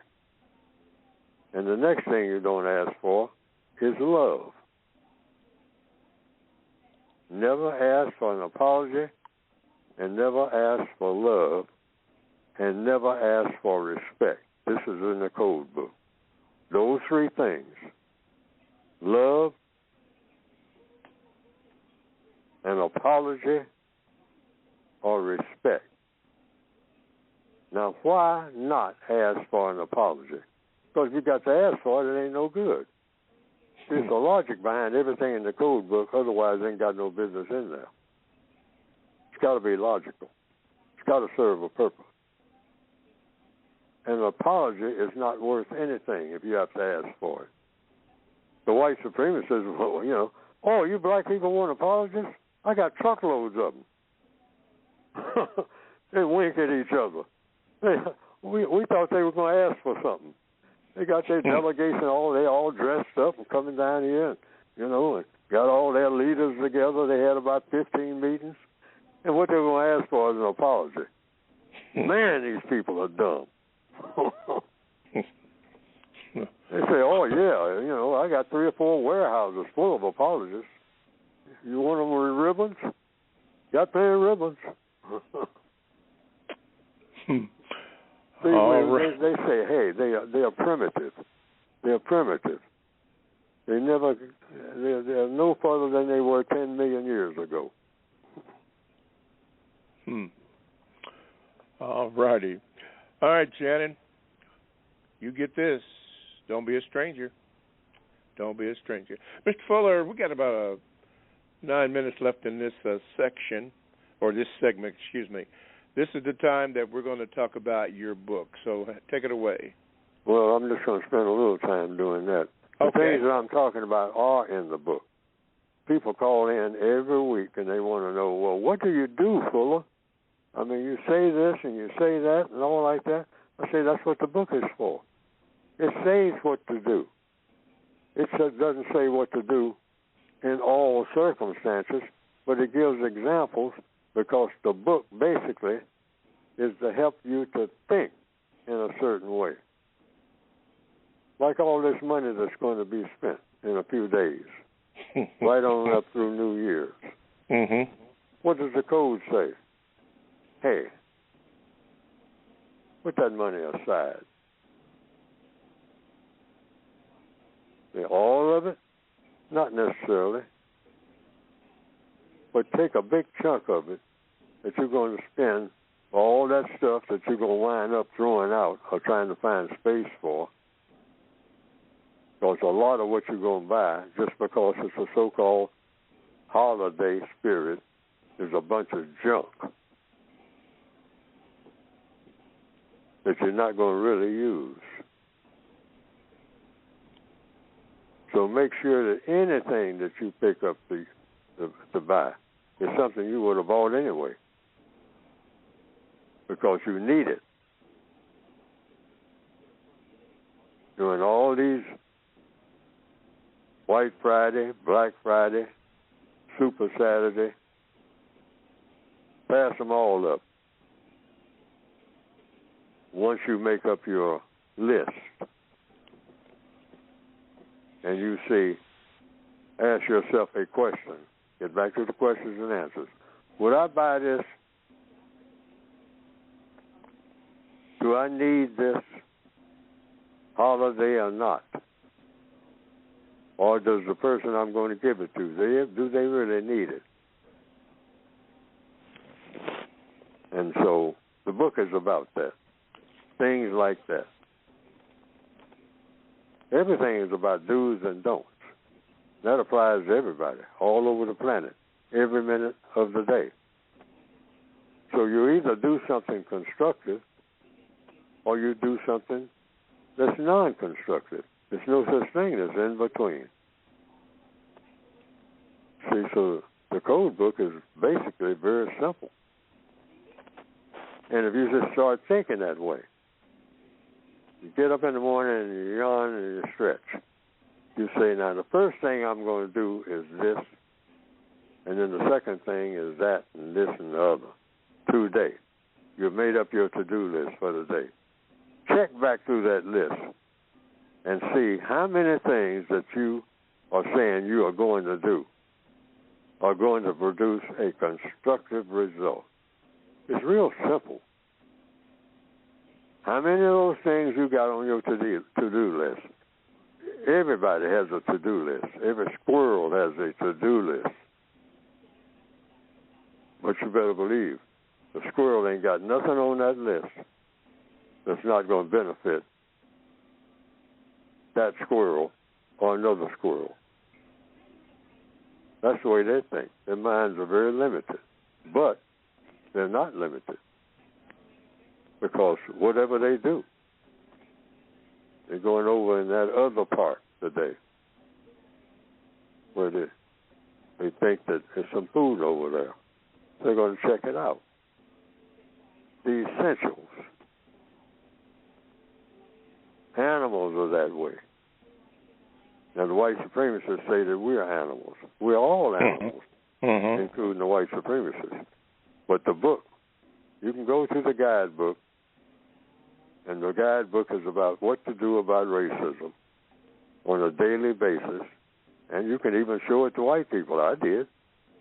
[SPEAKER 3] And the next thing you don't ask for is love. Never ask for an apology, and never ask for love, and never ask for respect. This is in the code book. Those three things, love, an apology, or respect. Now, why not ask for an apology? Because you got to ask for it, it ain't no good. There's the logic behind everything in the code book, otherwise it ain't got no business in there. It's got to be logical. It's got to serve a purpose. An apology is not worth anything if you have to ask for it. The white supremacist says, well, you know, oh, you black people want apologies? I got truckloads of them. They wink at each other. We thought they were going to ask for something. They got their delegation they all dressed up and coming down here, and, you know, and got all their leaders together. They had about 15 meetings. And what they were going to ask for is an apology. Man, these people are dumb. They say, oh, yeah, you know, I got 3 or 4 warehouses full of apologies. You want them with ribbons? Got plenty of ribbons. They say, hey, they are primitive. They're primitive. They're no further than they were 10 million years ago.
[SPEAKER 2] All righty. All right, Shannon, you get this. Don't be a stranger. Don't be a stranger. Mr. Fuller, we got about 9 minutes left in this section, or this segment, excuse me. This is the time that we're going to talk about your book, so take it away. Well,
[SPEAKER 3] I'm just going to spend a little time doing that. The things that I'm talking about are in the book. People call in every week and they want to know, well, what do you do, Fuller? I mean, you say this and you say that and all like that. I say that's what the book is for. It says what to do. It doesn't say what to do in all circumstances, but it gives examples because the book basically is to help you to think in a certain way. Like all this money that's going to be spent in a few days, right on up through New Year's. Mm-hmm. What does the code say? Hey, put that money aside. All of it? Not necessarily. But take a big chunk of it that you're going to spend for all that stuff that you're going to wind up throwing out or trying to find space for. Because a lot of what you're going to buy, just because it's a so-called holiday spirit, is a bunch of junk that you're not going to really use. So make sure that anything that you pick up to buy is something you would have bought anyway because you need it. During all these White Friday, Black Friday, Super Saturday, pass them all up. Once you make up your list and you see, ask yourself a question. Get back to the questions and answers. Would I buy this? Do I need this holiday or not? Or does the person I'm going to give it to, do they really need it? And so the book is about that. Things like that. Everything is about do's and don'ts. That applies to everybody, all over the planet, every minute of the day. So you either do something constructive or you do something that's non-constructive. There's no such thing as in between. See, so the code book is basically very simple. And if you just start thinking that way, you get up in the morning and you yawn and you stretch. You say, now the first thing I'm going to do is this, and then the second thing is that and this and the other. Today. You've made up your to-do list for the day. Check back through that list. and see how many things that you are saying you are going to do are going to produce a constructive result. It's real simple. How many of those things you got on your to-do list? Everybody has a to-do list. Every squirrel has a to-do list. But you better believe the squirrel ain't got nothing on that list that's not going to benefit that squirrel or another squirrel. That's the way they think. Their minds are very limited. But they're not limited. Because whatever they do, they're going over in that other part today where they think that there's some food over there. They're going to check it out. The essentials. Animals are that way. Now, the white supremacists say that we're animals. We're all animals, including the white supremacists. But the book, you can go to the guidebook, and the guidebook is about what to do about racism on a daily basis, and you can even show it to white people. I did.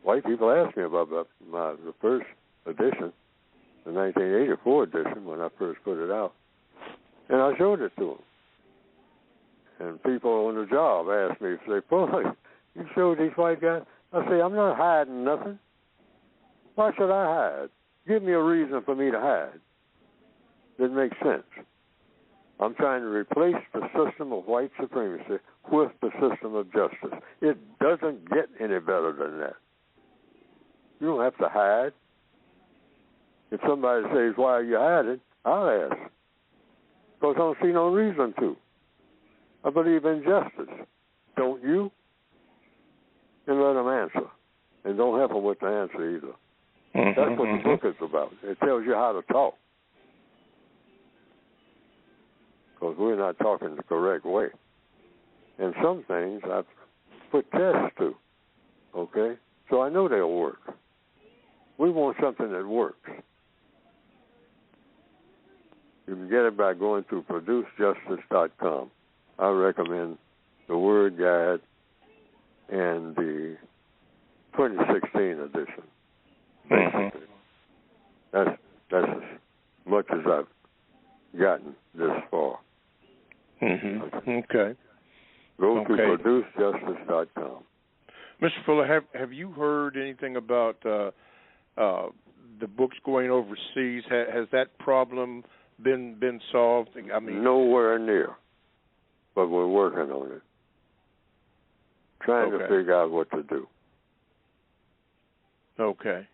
[SPEAKER 3] White people asked me about the first edition, the 1984 edition, when I first put it out, and I showed it to them. And people on the job asked me, say, "Boy, you showed these white guys?" I say, "I'm not hiding nothing. Why should I hide? Give me a reason for me to hide." Doesn't make sense. I'm trying to replace the system of white supremacy with the system of justice. It doesn't get any better than that. You don't have to hide. If somebody says, "Why are you hiding?" I'll ask. Because I don't see no reason to. I believe in justice. Don't you? And let them answer. And don't help them with the answer either. That's what the book is about. It tells you how to talk. Because we're not talking the correct way. And some things I've put tests to. Okay? So I know they'll work. We want something that works. You can get it by going to producejustice.com. I recommend the Word Guide and the 2016 edition. That's as much as I've gotten this far.
[SPEAKER 2] Okay.
[SPEAKER 3] Go to producejustice.com.
[SPEAKER 2] Mr. Fuller, have you heard anything about the books going overseas? Has that problem been solved? I mean,
[SPEAKER 3] nowhere near. But we're working on it. Trying to figure out what to do.
[SPEAKER 2] Okay.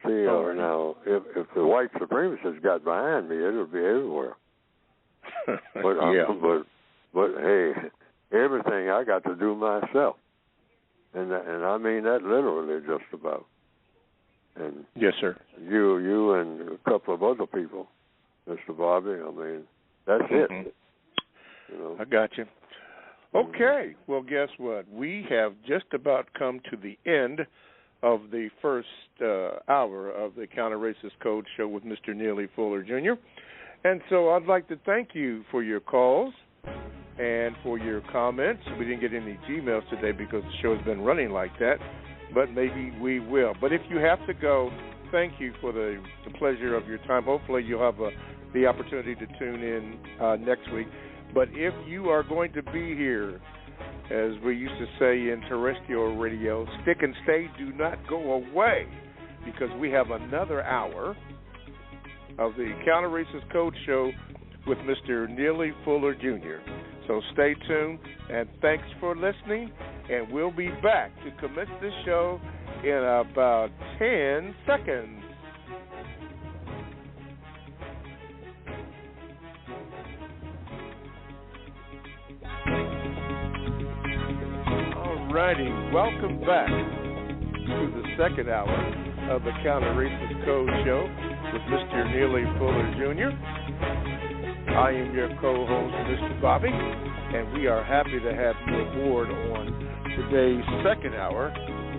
[SPEAKER 3] See, now, if the white supremacists got behind me, it would be everywhere. But hey, everything I got to do myself. And I mean that literally just about. And
[SPEAKER 2] yes, sir.
[SPEAKER 3] You and a couple of other people, Mr. Bobby, I mean, that's it. You know.
[SPEAKER 2] I got you. Okay. Well, guess what? We have just about come to the end of the first hour of the Counter-Racist Code Show with Mr. Neely Fuller Jr. And so I'd like to thank you for your calls and for your comments. We didn't get any Gmails today because the show's been running like that, but maybe we will. But if you have to go, thank you for the pleasure of your time. Hopefully you'll have the opportunity to tune in next week. But if you are going to be here, as we used to say in terrestrial radio, stick and stay, do not go away, because we have another hour of the Counter-Racist Code Show with Mr. Neely Fuller Jr. So stay tuned, and thanks for listening, and we'll be back to commence this show in about 10 seconds. Alrighty, welcome back to the second hour of the Counter-Racist Code Show with Mr. Neely Fuller Jr. I am your co-host, Mr. Bobby, and we are happy to have you aboard on today's second hour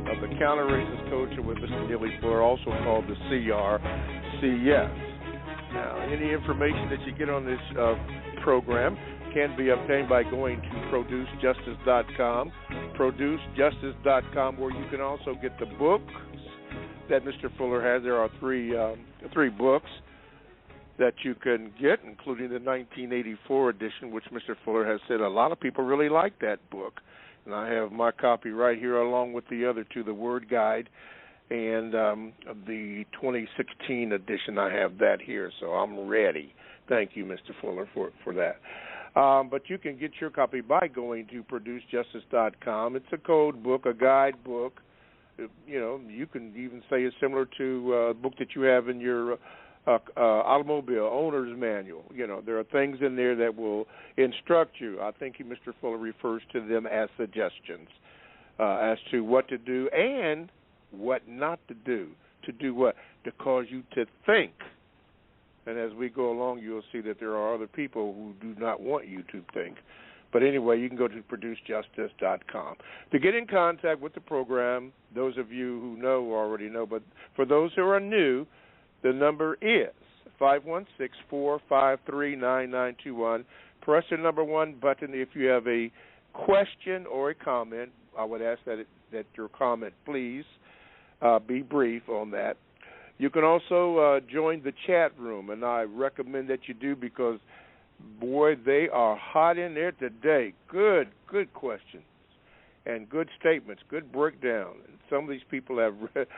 [SPEAKER 2] of the Counter-Racist Code Show with Mr. Neely Fuller, also called the CRCS. Now, any information that you get on this program can be obtained by going to producejustice.com, producejustice.com, where you can also get the books that Mr. Fuller has. There are three books that you can get, including the 1984 edition, which Mr. Fuller has said a lot of people really like that book. And I have my copy right here along with the other two, the Word Guide and the 2016 edition. I have that here, so I'm ready. Thank you, Mr. Fuller, for that. But you can get your copy by going to producejustice.com. It's a code book, a guide book. You know, you can even say it's similar to a book that you have in your automobile owner's manual. You know, there are things in there that will instruct you. I think Mr. Fuller refers to them as suggestions as to what to do and what not to do. To do what? To cause you to think. And as we go along, you'll see that there are other people who do not want you to think. But anyway, you can go to producejustice.com. To get in contact with the program, those of you who know already know, but for those who are new, the number is 516-453-9921. Press the number 1 button if you have a question or a comment. I would ask that your comment, please, be brief on that. You can also join the chat room, and I recommend that you do because, boy, they are hot in there today. Good questions and good statements, good breakdown. And some of these people have it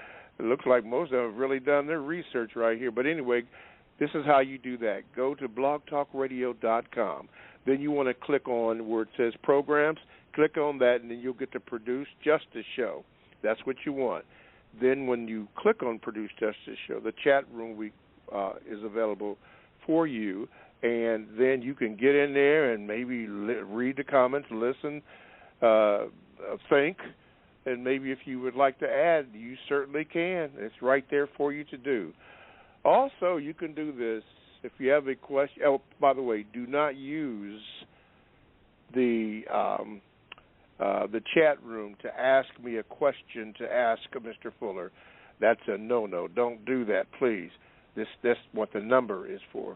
[SPEAKER 2] looks like most of them have really done their research right here. But anyway, this is how you do that. Go to blogtalkradio.com. Then you want to click on where it says programs. Click on that, and then you'll get the Produce Justice Show. That's what you want. Then when you click on Produce Justice Show, the chat room is available for you, and then you can get in there and maybe read the comments, listen, think, and maybe if you would like to add, you certainly can. It's right there for you to do. Also, you can do this if you have a question. Oh, by the way, do not use the chat room to ask me a question to ask Mr. Fuller. That's a no-no. Don't do that, please. That's what the number is for.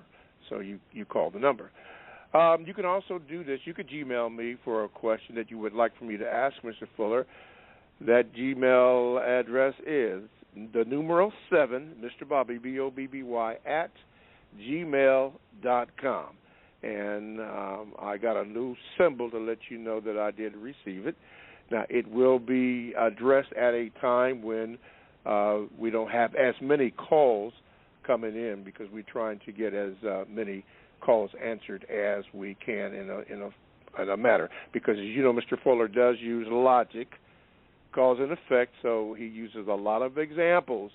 [SPEAKER 2] So you call the number. You can also do this. You could Gmail me for a question that you would like for me to ask Mr. Fuller. That Gmail address is the numeral 7, Mr. Bobby, BOBBY, at gmail.com. And I got a new symbol to let you know that I did receive it. Now, it will be addressed at a time when we don't have as many calls coming in because we're trying to get as many calls answered as we can in a matter. Because, as you know, Mr. Fuller does use logic, cause and effect, so he uses a lot of examples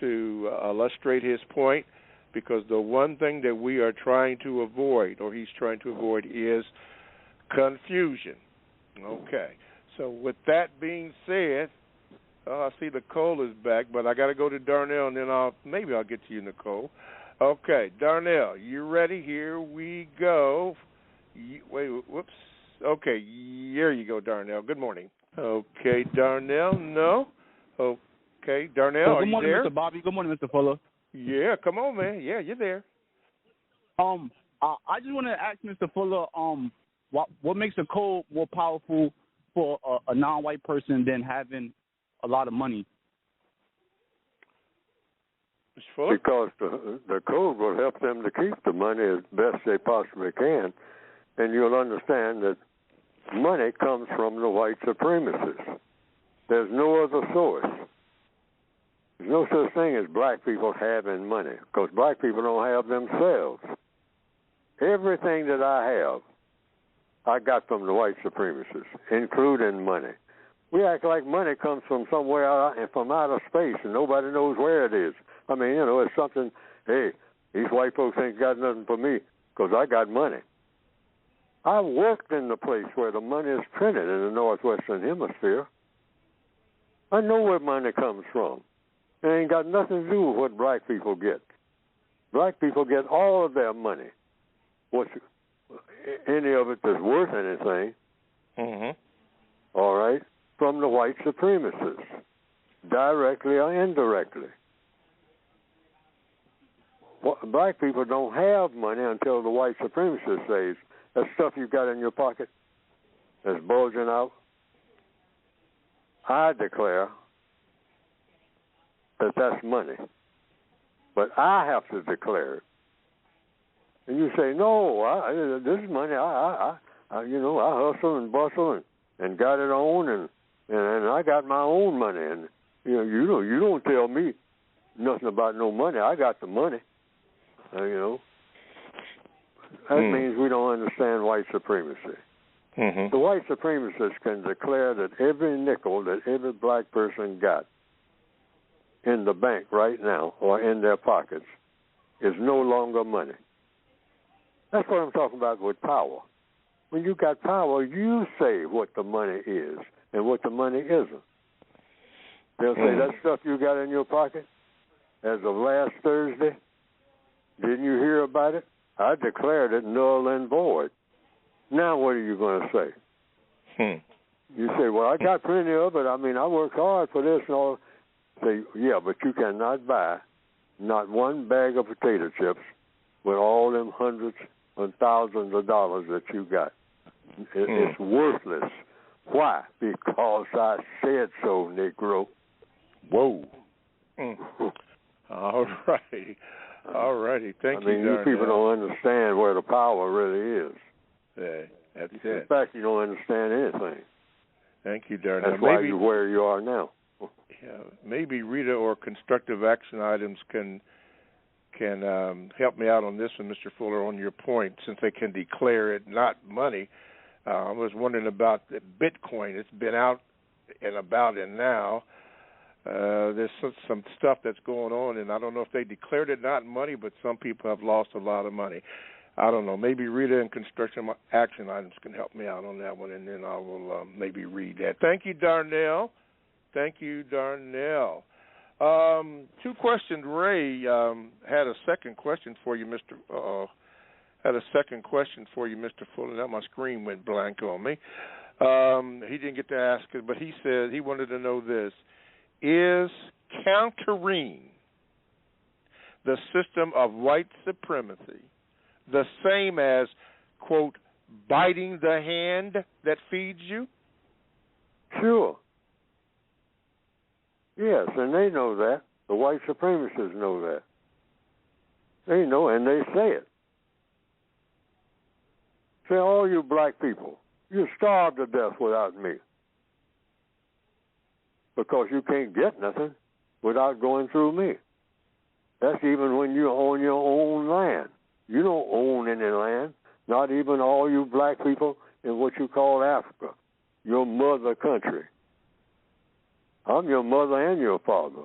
[SPEAKER 2] to illustrate his point, because the one thing that we are trying to avoid, or he's trying to avoid, is confusion. Okay. So with that being said, I see Nicole is back, but I got to go to Darnell, and then maybe I'll get to you, Nicole. Okay, Darnell, you ready? Here we go. Whoops. Okay, here you go, Darnell. Good morning. Okay, Darnell, no. Okay, Darnell, are you there?
[SPEAKER 9] Good morning, Mr. Bobby. Good morning, Mr. Fuller.
[SPEAKER 2] Yeah, come on, man. Yeah, you're there.
[SPEAKER 9] I just want to ask Mr. Fuller, what makes a code more powerful for a non-white person than having a lot of money?
[SPEAKER 2] Mr. Fuller?
[SPEAKER 3] Because the code will help them to keep the money as best they possibly can, and you'll understand that money comes from the white supremacists. There's no other source. There's no such thing as black people having money, because black people don't have themselves. Everything that I have, I got from the white supremacists, including money. We act like money comes from somewhere out and from outer space, and nobody knows where it is. I mean, it's something, hey, these white folks ain't got nothing for me because I got money. I worked in the place where the money is printed in the Northwestern Hemisphere. I know where money comes from. It ain't got nothing to do with what black people get. Black people get all of their money, any of it that's worth anything, all right, from the white supremacists, directly or indirectly. Black people don't have money until the white supremacist says, that stuff you got in your pocket that's bulging out, I declare that that's money. But I have to declare it. And you say, no, this is money. I hustle and bustle and got it on, and I got my own money. And you don't tell me nothing about no money. I got the money. That means we don't understand white supremacy. Mm-hmm. The white supremacists can declare that every nickel that every black person got in the bank right now or in their pockets is no longer money. That's what I'm talking about with power. When you got power, you say what the money is and what the money isn't. They'll say, that stuff you got in your pocket as of last Thursday, didn't you hear about it? I declared it null and void. Now what are you going to say? You say, well, I got plenty of it. I mean, I worked hard for this and all. Say, yeah, but you cannot buy not one bag of potato chips with all them hundreds and thousands of dollars that you got. It's worthless. Why? Because I said so, Negro.
[SPEAKER 2] Whoa. All righty. All righty. Thank you,
[SPEAKER 3] you people don't understand where the power really is.
[SPEAKER 2] Yeah, that's it.
[SPEAKER 3] In fact, you don't understand anything.
[SPEAKER 2] Thank you, Darnell.
[SPEAKER 3] That's why you're where you are now.
[SPEAKER 2] Yeah, maybe Rita or constructive action items can help me out on this one, Mr. Fuller, on your point, since they can declare it not money. I was wondering about the Bitcoin. It's been out and about, and now there's some stuff that's going on, and I don't know if they declared it not money, but some people have lost a lot of money. I don't know. Maybe Rita and construction action items can help me out on that one, and then I will maybe read that. Thank you, Darnell. Thank you, Darnell. Two questions. Ray had a second question for you, Mr. Fuller. Now my screen went blank on me. He didn't get to ask it, but he said he wanted to know this. Is countering the system of white supremacy the same as, quote, biting the hand that feeds you?
[SPEAKER 3] Sure. Yes, and they know that. The white supremacists know that. They know, and they say it. Say, all you black people, you starve to death without me. Because you can't get nothing without going through me. That's even when you own your own land. You don't own any land, not even all you black people in what you call Africa, your mother country. I'm your mother and your father.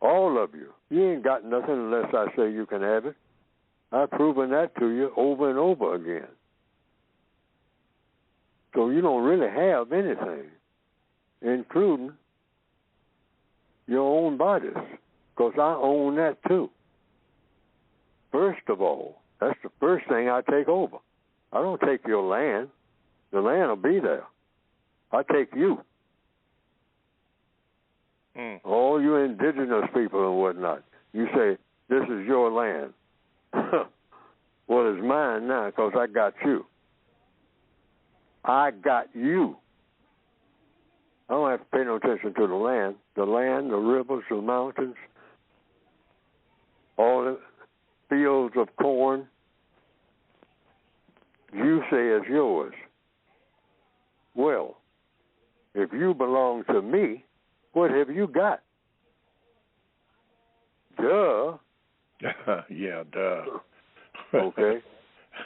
[SPEAKER 3] All of you. You ain't got nothing unless I say you can have it. I've proven that to you over and over again. So you don't really have anything, including your own bodies, because I own that too. First of all, that's the first thing I take over. I don't take your land. The land will be there. I take you. All you indigenous people and whatnot. You say, this is your land. Well, it's mine now because I got you. I got you. I don't have to pay no attention to the land, the rivers, the mountains, all the fields of corn. You say it's yours. Well, if you belong to me, what have you got? Duh.
[SPEAKER 2] Yeah, duh.
[SPEAKER 3] Okay.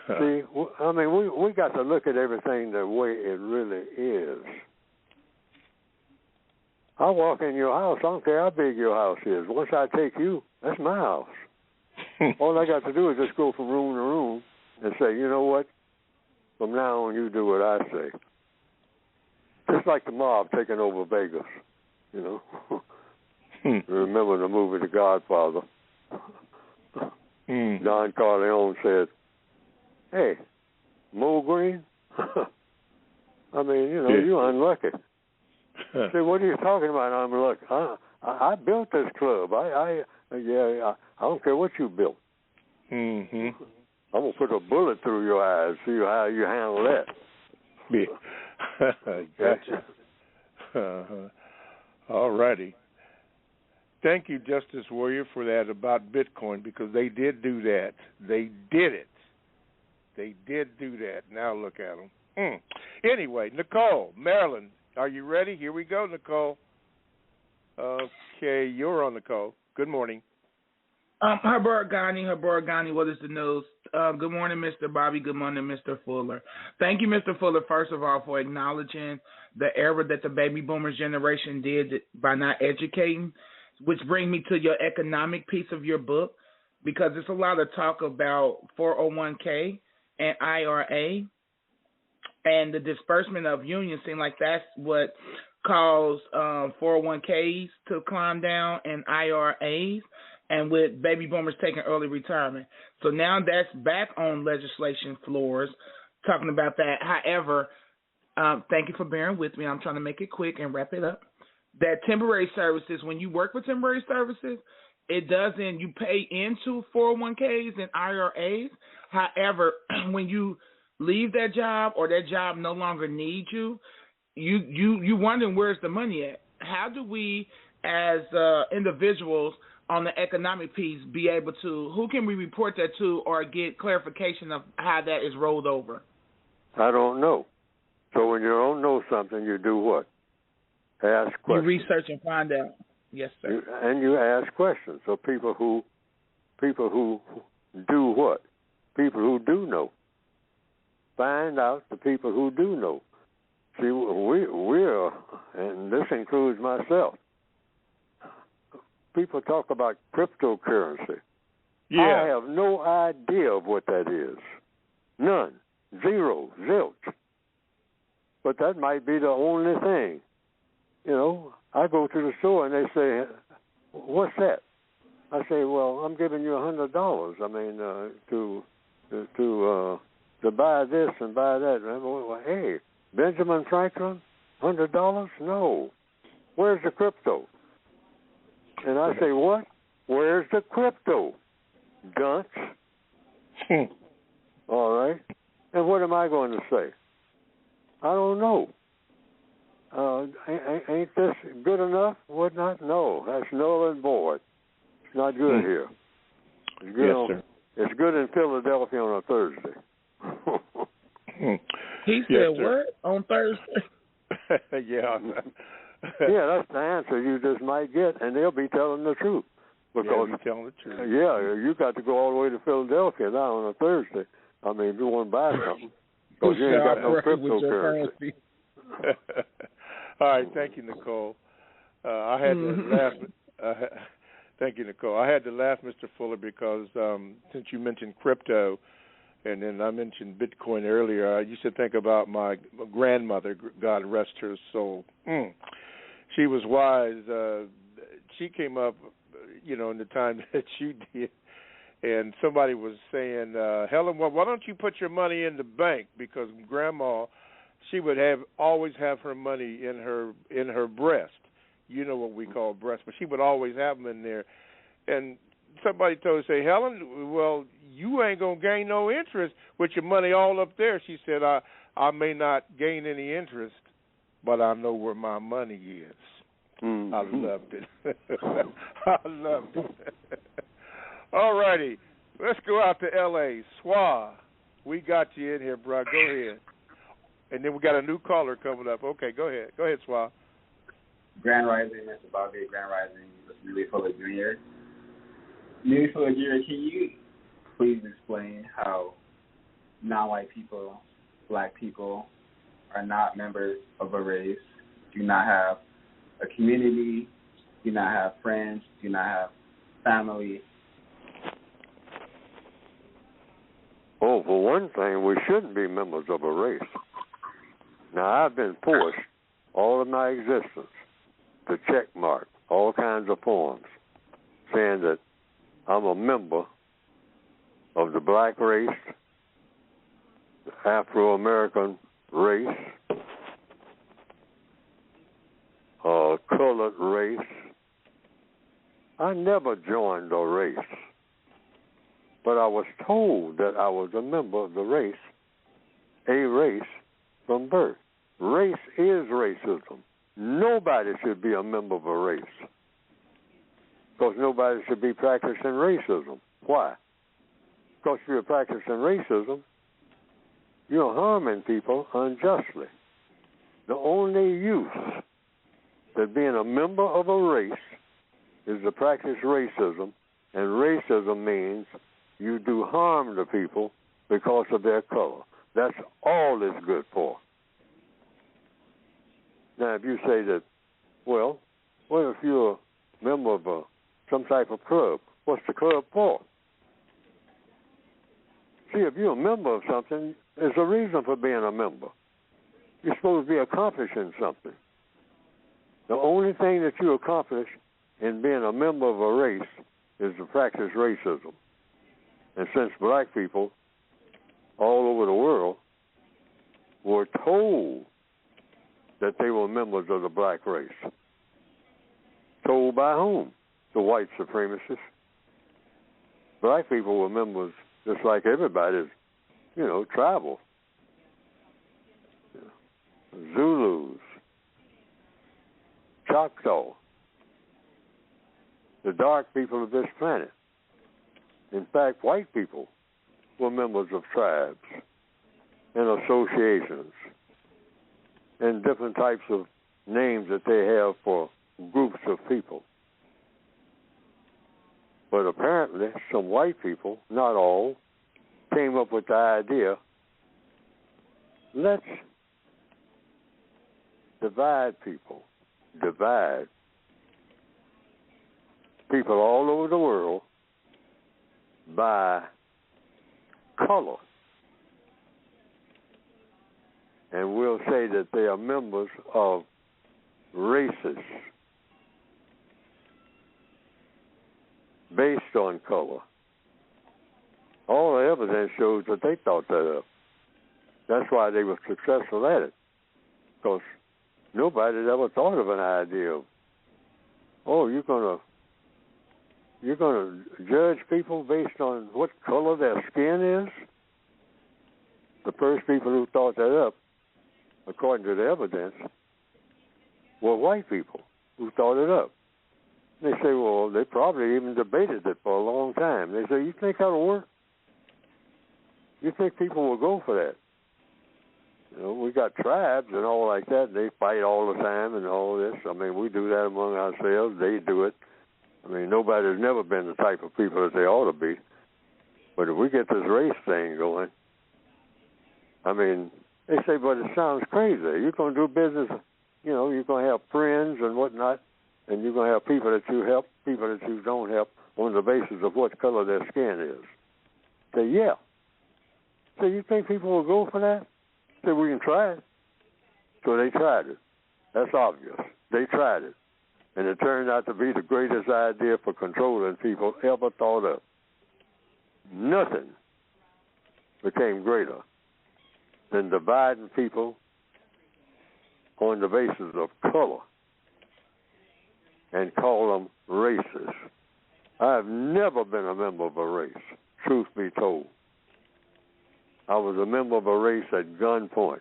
[SPEAKER 3] See, I mean, we got to look at everything the way it really is. I walk in your house, I don't care how big your house is. Once I take you, that's my house. All I got to do is just go from room to room and say, you know what? From now on, you do what I say. Just like the mob taking over Vegas, you know. Remember the movie The Godfather? Don Corleone said, hey, Mo Green? I mean, you know, you're unlucky. I said, what are you talking about? I'm unlucky. I built this club. I don't care what you built. I'm going to put a bullet through your eyes, see how you handle that.
[SPEAKER 2] Yeah. Gotcha. All righty. Thank you, Justice Warrior, for that about Bitcoin, because they did do that. They did it. They did do that. Now look at them. Anyway, Nicole, Maryland, are you ready? Here we go, Nicole. Okay, you're on, Nicole. Good morning.
[SPEAKER 10] Habur Ghani, what is the news? Good morning, Mr. Bobby. Good morning, Mr. Fuller. Thank you, Mr. Fuller, first of all, for acknowledging the error that the baby boomers generation did by not educating, which brings me to your economic piece of your book, because there's a lot of talk about 401k and IRA, and the disbursement of unions seem like that's what caused 401ks to climb down and IRAs, and with baby boomers taking early retirement. So now that's back on legislation floors, talking about that. However, thank you for bearing with me. I'm trying to make it quick and wrap it up. That temporary services, when you work with temporary services, it doesn't, you pay into 401ks and IRAs. However, when you leave that job or that job no longer needs you, you wondering where's the money at. How do we, as individuals on the economic piece, be able to, who can we report that to or get clarification of how that is rolled over?
[SPEAKER 3] I don't know. So when you don't know something, you do what? Ask questions.
[SPEAKER 10] You research and find out. Yes, sir.
[SPEAKER 3] And you ask questions. So people who do what? People who do know. Find out the people who do know. See, we're, and this includes myself, people talk about cryptocurrency.
[SPEAKER 2] Yeah.
[SPEAKER 3] I have no idea of what that is. None. Zero. Zilch. But that might be the only thing. You know, I go to the store and they say, what's that? I say, well, I'm giving you $100. I mean, to buy this and buy that. And I'm going, well, hey, Benjamin Franklin, $100? No. Where's the crypto? And I say, what? Where's the crypto? Dunce. All right. And what am I going to say? I don't know. Ain't this good enough? Would not? No. That's null and void. It's not good here. It's good
[SPEAKER 2] sir.
[SPEAKER 3] It's good in Philadelphia on a Thursday.
[SPEAKER 10] He said, what? On Thursday?
[SPEAKER 2] Yeah.
[SPEAKER 3] Yeah, that's the answer you just might get, and they'll be telling the truth. Because,
[SPEAKER 2] yeah, telling the truth.
[SPEAKER 3] Yeah, you got to go all the way to Philadelphia now on a Thursday. I mean, if you want to buy something. Because you ain't got no cryptocurrency.
[SPEAKER 2] All right, thank you, Nicole. I had to laugh. Thank you, Nicole. I had to laugh, Mr. Fuller, because since you mentioned crypto, and then I mentioned Bitcoin earlier, I used to think about my grandmother, God rest her soul. She was wise. She came up, you know, in the time that you did, and somebody was saying, Helen, well, why don't you put your money in the bank? Because Grandma, she would always have her money in her breast. You know what we call breast, but she would always have them in there. And somebody told her, say, Helen, well, you ain't going to gain no interest with your money all up there. She said, I may not gain any interest, but I know where my money is. I loved it. I loved it. All righty. Let's go out to L.A. Swa, we got you in here, bro. Go ahead. And then we got a new caller coming up. Okay, go ahead. Go ahead, Swa.
[SPEAKER 11] Grand Rising, Mr. Bobby. Grand Rising, Mr. Neely Fuller Jr. Neely Fuller Jr., can you please explain how non-white people, black people, are not members of a race, do not have a community, do not have friends, do not have family?
[SPEAKER 3] Oh, for one thing, we shouldn't be members of a race. Now, I've been forced all of my existence to check mark all kinds of forms saying that I'm a member of the black race, the Afro-American race, colored race. I never joined a race. but I was told that I was a member of the race, a race from birth. Race is racism. Nobody should be a member of a race, because nobody should be practicing racism. Why? Because if you're practicing racism, you're harming people unjustly. The only use that being a member of a race is to practice racism, and racism means you do harm to people because of their color. That's all it's good for. Now, if you say that, well, what if you're a member of some type of club? What's the club for? See, if you're a member of something, there's a reason for being a member. You're supposed to be accomplishing something. The only thing that you accomplish in being a member of a race is to practice racism. And since black people all over the world were told that they were members of the black race, told by whom? The white supremacists. Black people were members just like everybody's, tribal. Zulus, Choctaw, the dark people of this planet. In fact, white people were members of tribes and associations and different types of names that they have for groups of people. But apparently, some white people, not all, came up with the idea, let's divide people. Divide people all over the world by color. And we'll say that they are members of races based on color. All the evidence shows that they thought that up. That's why they were successful at it. Because nobody had ever thought of an idea of, you're gonna judge people based on what color their skin is? The first people who thought that up, according to the evidence, were white people who thought it up. They say, well, they probably even debated it for a long time. They say, you think that'll work? You think people will go for that? We got tribes and all like that. They fight all the time and all this. I mean, we do that among ourselves. They do it. I mean, nobody's never been the type of people that they ought to be. But if we get this race thing going, I mean, they say, but it sounds crazy. You're going to do business, you're going to have friends and whatnot, and you're going to have people that you help, people that you don't help on the basis of what color their skin is. Say, yeah. So you think people will go for that? Say, we can try it. So they tried it. That's obvious. They tried it. And it turned out to be the greatest idea for controlling people ever thought of. Nothing became greater than dividing people on the basis of color and call them races. I have never been a member of a race, truth be told. I was a member of a race at gunpoint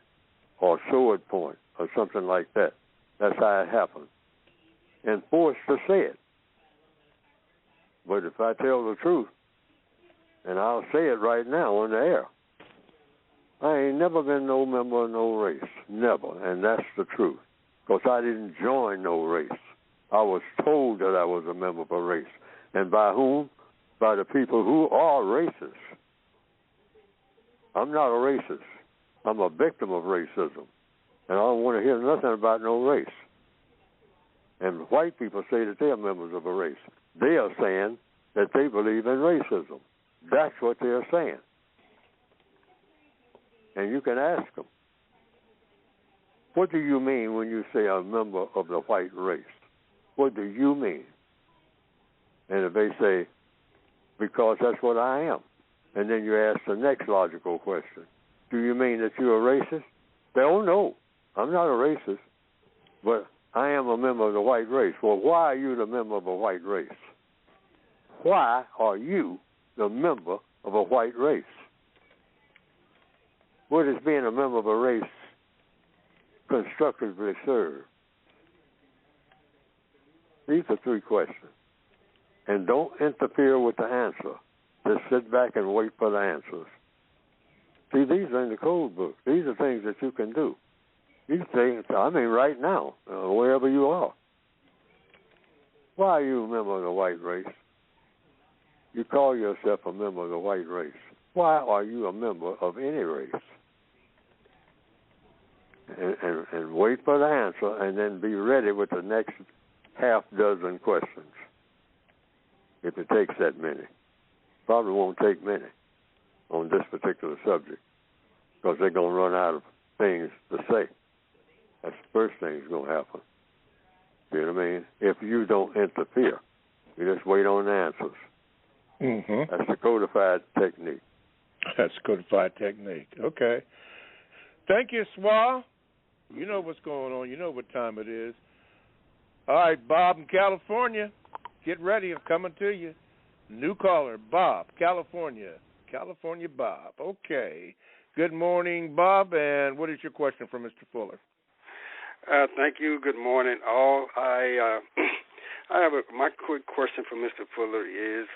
[SPEAKER 3] or sword point or something like that. That's how it happened. And forced to say it. But if I tell the truth, and I'll say it right now on the air, I ain't never been no member of no race. Never. And that's the truth. Because I didn't join no race. I was told that I was a member of a race. And by whom? By the people who are racist. I'm not a racist. I'm a victim of racism. And I don't want to hear nothing about no race. And white people say that they are members of a race. They are saying that they believe in racism. That's what they are saying. And you can ask them, what do you mean when you say I'm a member of the white race? What do you mean? And if they say, because that's what I am. And then you ask the next logical question. Do you mean that you're a racist? They don't know. I'm not a racist, but I am a member of the white race. Well, why are you the member of a white race? Why are you the member of a white race? What does being a member of a race constructively serve? These are 3 questions. And don't interfere with the answer. Just sit back and wait for the answers. See, these are in the code book. These are things that you can do. These things, right now, wherever you are. Why are you a member of the white race? You call yourself a member of the white race. Why are you a member of any race? And wait for the answer, and then be ready with the next half dozen questions. If it takes that many. Probably won't take many on this particular subject, because they're going to run out of things to say. That's the first thing that's going to happen. You know what I mean? If you don't interfere, you just wait on the answers.
[SPEAKER 2] Mm-hmm.
[SPEAKER 3] That's the codified technique.
[SPEAKER 2] That's codified technique. Okay. Thank you, Swa. You know what's going on. You know what time it is. All right, Bob in California. Get ready. I'm coming to you. New caller, Bob, California. California Bob. Okay. Good morning, Bob. And what is your question for Mr. Fuller?
[SPEAKER 12] Thank you. Good morning, all. I have my quick question for Mr. Fuller is,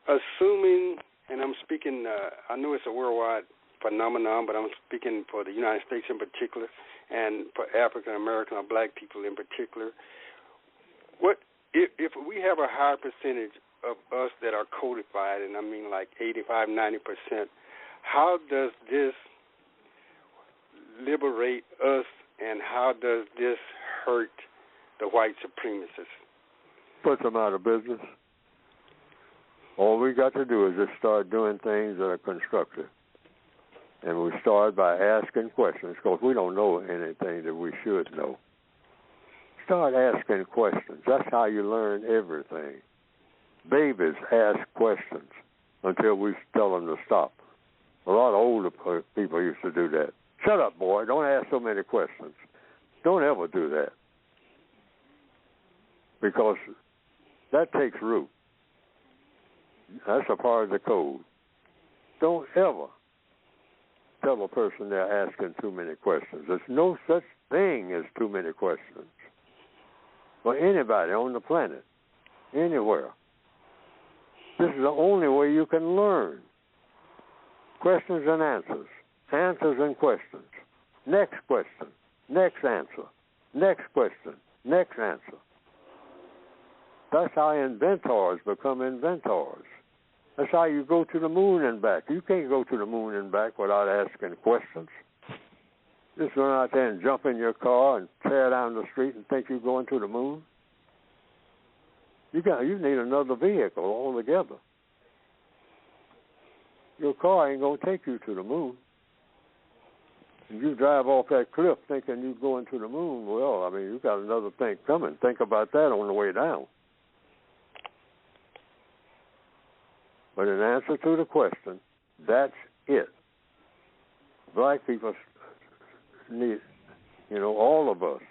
[SPEAKER 12] assuming, and I'm speaking, I know it's a worldwide phenomenon, but I'm speaking for the United States in particular, and for African American or black people in particular. What if we have a higher percentage of us that are codified, and I mean like 85, 90%, how does this liberate us, and how does this hurt the white supremacists?
[SPEAKER 3] Put them out of business. All we got to do is just start doing things that are constructive. And we start by asking questions, because we don't know anything that we should know. Start asking questions. That's how you learn everything. Babies ask questions until we tell them to stop. A lot of older people used to do that. Shut up, boy. Don't ask so many questions. Don't ever do that, because that takes root. That's a part of the code. Don't ever tell a person they're asking too many questions. There's no such thing as too many questions for anybody on the planet, anywhere. This is the only way you can learn. Questions and answers. Answers and questions. Next question. Next answer. Next question. Next answer. That's how inventors become inventors. That's how you go to the moon and back. You can't go to the moon and back without asking questions. Just run out there and jump in your car and tear down the street and think you're going to the moon. You need another vehicle altogether. Your car ain't going to take you to the moon. If you drive off that cliff thinking you're going to the moon, well, you got another thing coming. Think about that on the way down. But in answer to the question, that's it. Black people need, all of us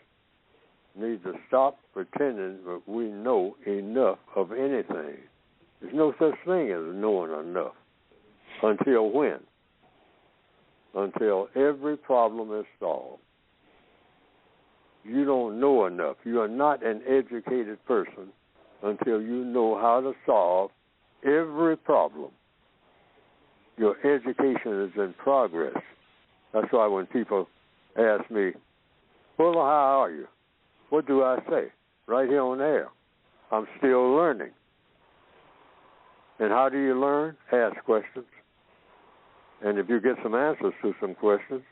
[SPEAKER 3] need to stop pretending that we know enough of anything. There's no such thing as knowing enough. Until when? Until every problem is solved. You don't know enough. You are not an educated person until you know how to solve every problem. Your education is in progress. That's why when people ask me, Fuller, how are you? What do I say? Right here on air. I'm still learning. And how do you learn? Ask questions. And if you get some answers to some questions,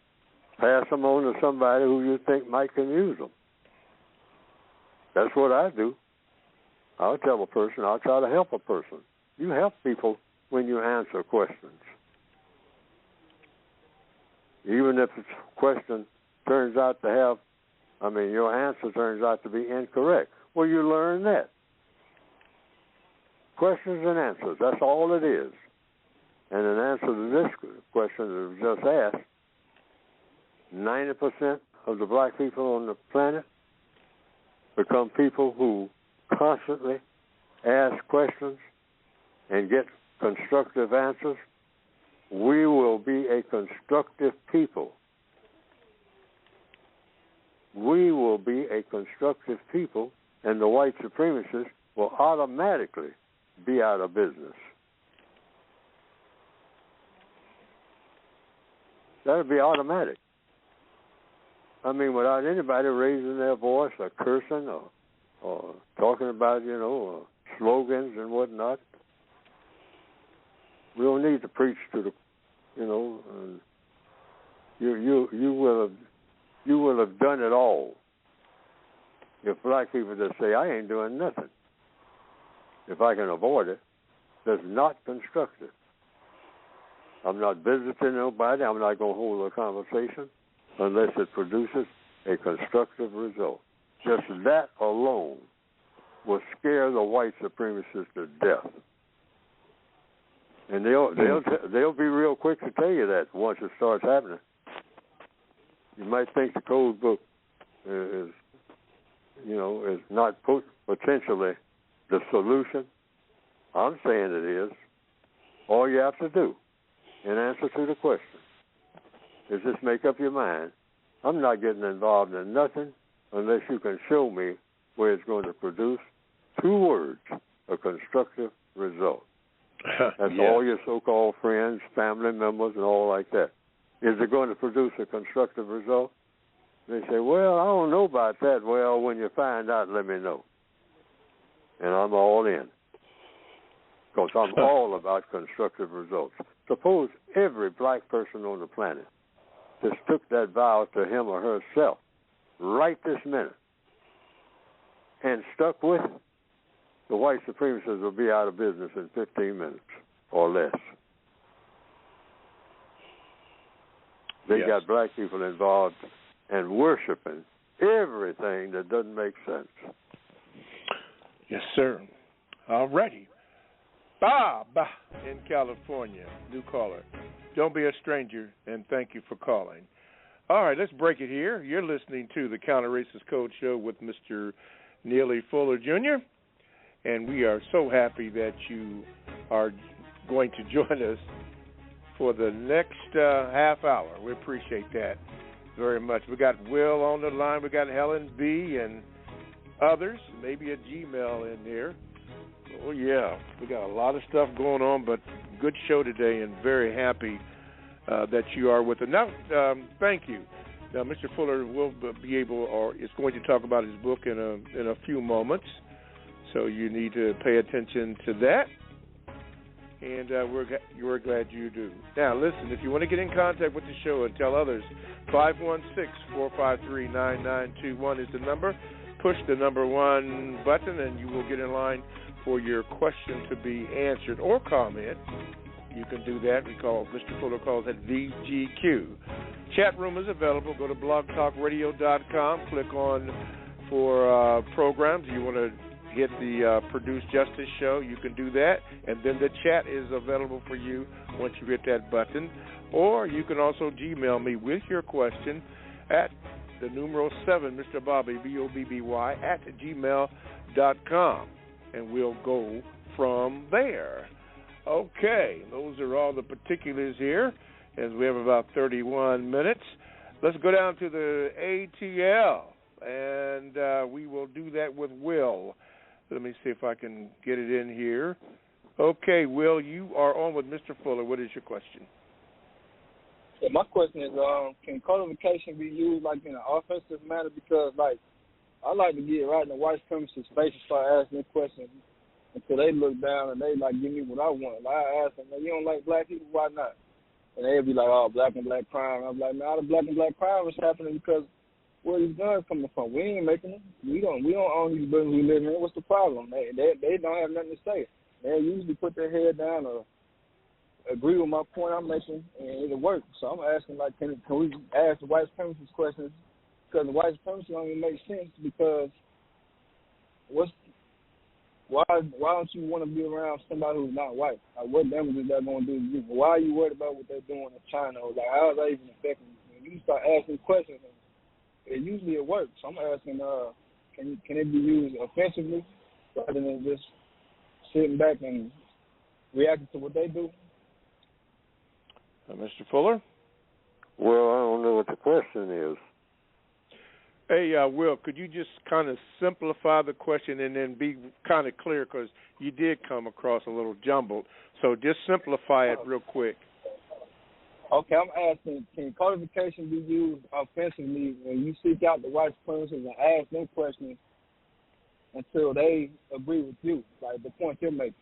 [SPEAKER 3] pass them on to somebody who you think can use them. That's what I do. I'll tell a person, I'll try to help a person. You help people when you answer questions. Even if the question turns out to have, your answer turns out to be incorrect. Well, you learn that. Questions and answers, that's all it is. And in answer to this question that was just asked, 90% of the black people on the planet become people who constantly ask questions and get constructive answers, we will be a constructive people. We will be a constructive people, and the white supremacists will automatically be out of business. That would be automatic. I mean, without anybody raising their voice or cursing or talking about, slogans and whatnot. We don't need to preach to the, you will have done it all. If black people just say, I ain't doing nothing, if I can avoid it, that's not constructive. I'm not visiting nobody. I'm not going to hold a conversation unless it produces a constructive result. Just that alone will scare the white supremacists to death. And they'll be real quick to tell you that once it starts happening. You might think the code book is not potentially the solution. I'm saying it is. All you have to do in answer to the question is just make up your mind. I'm not getting involved in nothing unless you can show me where it's going to produce 2 words, a constructive result. That's all your so-called friends, family members, and all like that. Is it going to produce a constructive result? They say, well, I don't know about that. Well, when you find out, let me know. And I'm all in. Because I'm all about constructive results. Suppose every black person on the planet just took that vow to him or herself right this minute and stuck with it. The white supremacists will be out of business in 15 minutes or less. They got black people involved and worshiping everything that doesn't make sense.
[SPEAKER 2] Yes, sir. All righty. Bob in California, new caller. Don't be a stranger, and thank you for calling. All right, let's break it here. You're listening to the Counter-Racist Code Show with Mr. Neely Fuller Jr., and we are so happy that you are going to join us for the next half hour. We appreciate that very much. We got Will on the line. We got Helen B. and others, maybe a Gmail in there. Oh, yeah. We got a lot of stuff going on, but good show today, and very happy that you are with us. Now, thank you. Now, Mr. Fuller will be able, or is going to talk about his book in a few moments, so you need to pay attention to that, and we're glad you do. Now, listen, if you want to get in contact with the show and tell others, 516-453-9921 is the number. Push the number 1 button, and you will get in line for your question to be answered or comment. You can do that. Mr. Fuller calls it VGQ. Chat room is available. Go to blogtalkradio.com. Click on for programs. You want to get the Produce Justice show, you can do that. And then the chat is available for you once you hit that button. Or you can also Gmail me with your question at the numeral 7, Mr. Bobby, BOBBY, at gmail.com. And we'll go from there. Okay, those are all the particulars here, as we have about 31 minutes. Let's go down to the ATL, and we will do that with Will. Let me see if I can get it in here. Okay, Will, you are on with Mr. Fuller. What is your question?
[SPEAKER 13] Yeah, my question is, can codification be used like in an offensive manner? Because I like to get right in the white supremacist face and start asking them questions until they look down and they give me what I want. I ask them, you don't like black people, why not? And they'll be like, oh, black and black crime. I'm like, nah, the black and black crime is happening because where these guns coming from? We ain't making them. We don't own these buildings we live in. What's the problem? They don't have nothing to say. They usually put their head down or agree with my point I'm making, and it'll work. So I'm asking, can we ask the white supremacist questions? Because the white supremacy don't even make sense because why don't you want to be around somebody who's not white? What damage is that going to do to you? Why are you worried about what they're doing in China? Or how is that even affecting you? When you start asking questions, it usually works. So I'm asking, can it be used offensively rather than just sitting back and reacting to what they do?
[SPEAKER 2] Mr. Fuller?
[SPEAKER 3] Well, I don't know what the question is.
[SPEAKER 2] Hey, Will, could you just kind of simplify the question and then be kind of clear, because you did come across a little jumbled. So just simplify it real quick.
[SPEAKER 13] Okay, I'm asking, can codification be used offensively when you seek out the white supremacists and ask them questions until they agree with you, like the point you're making?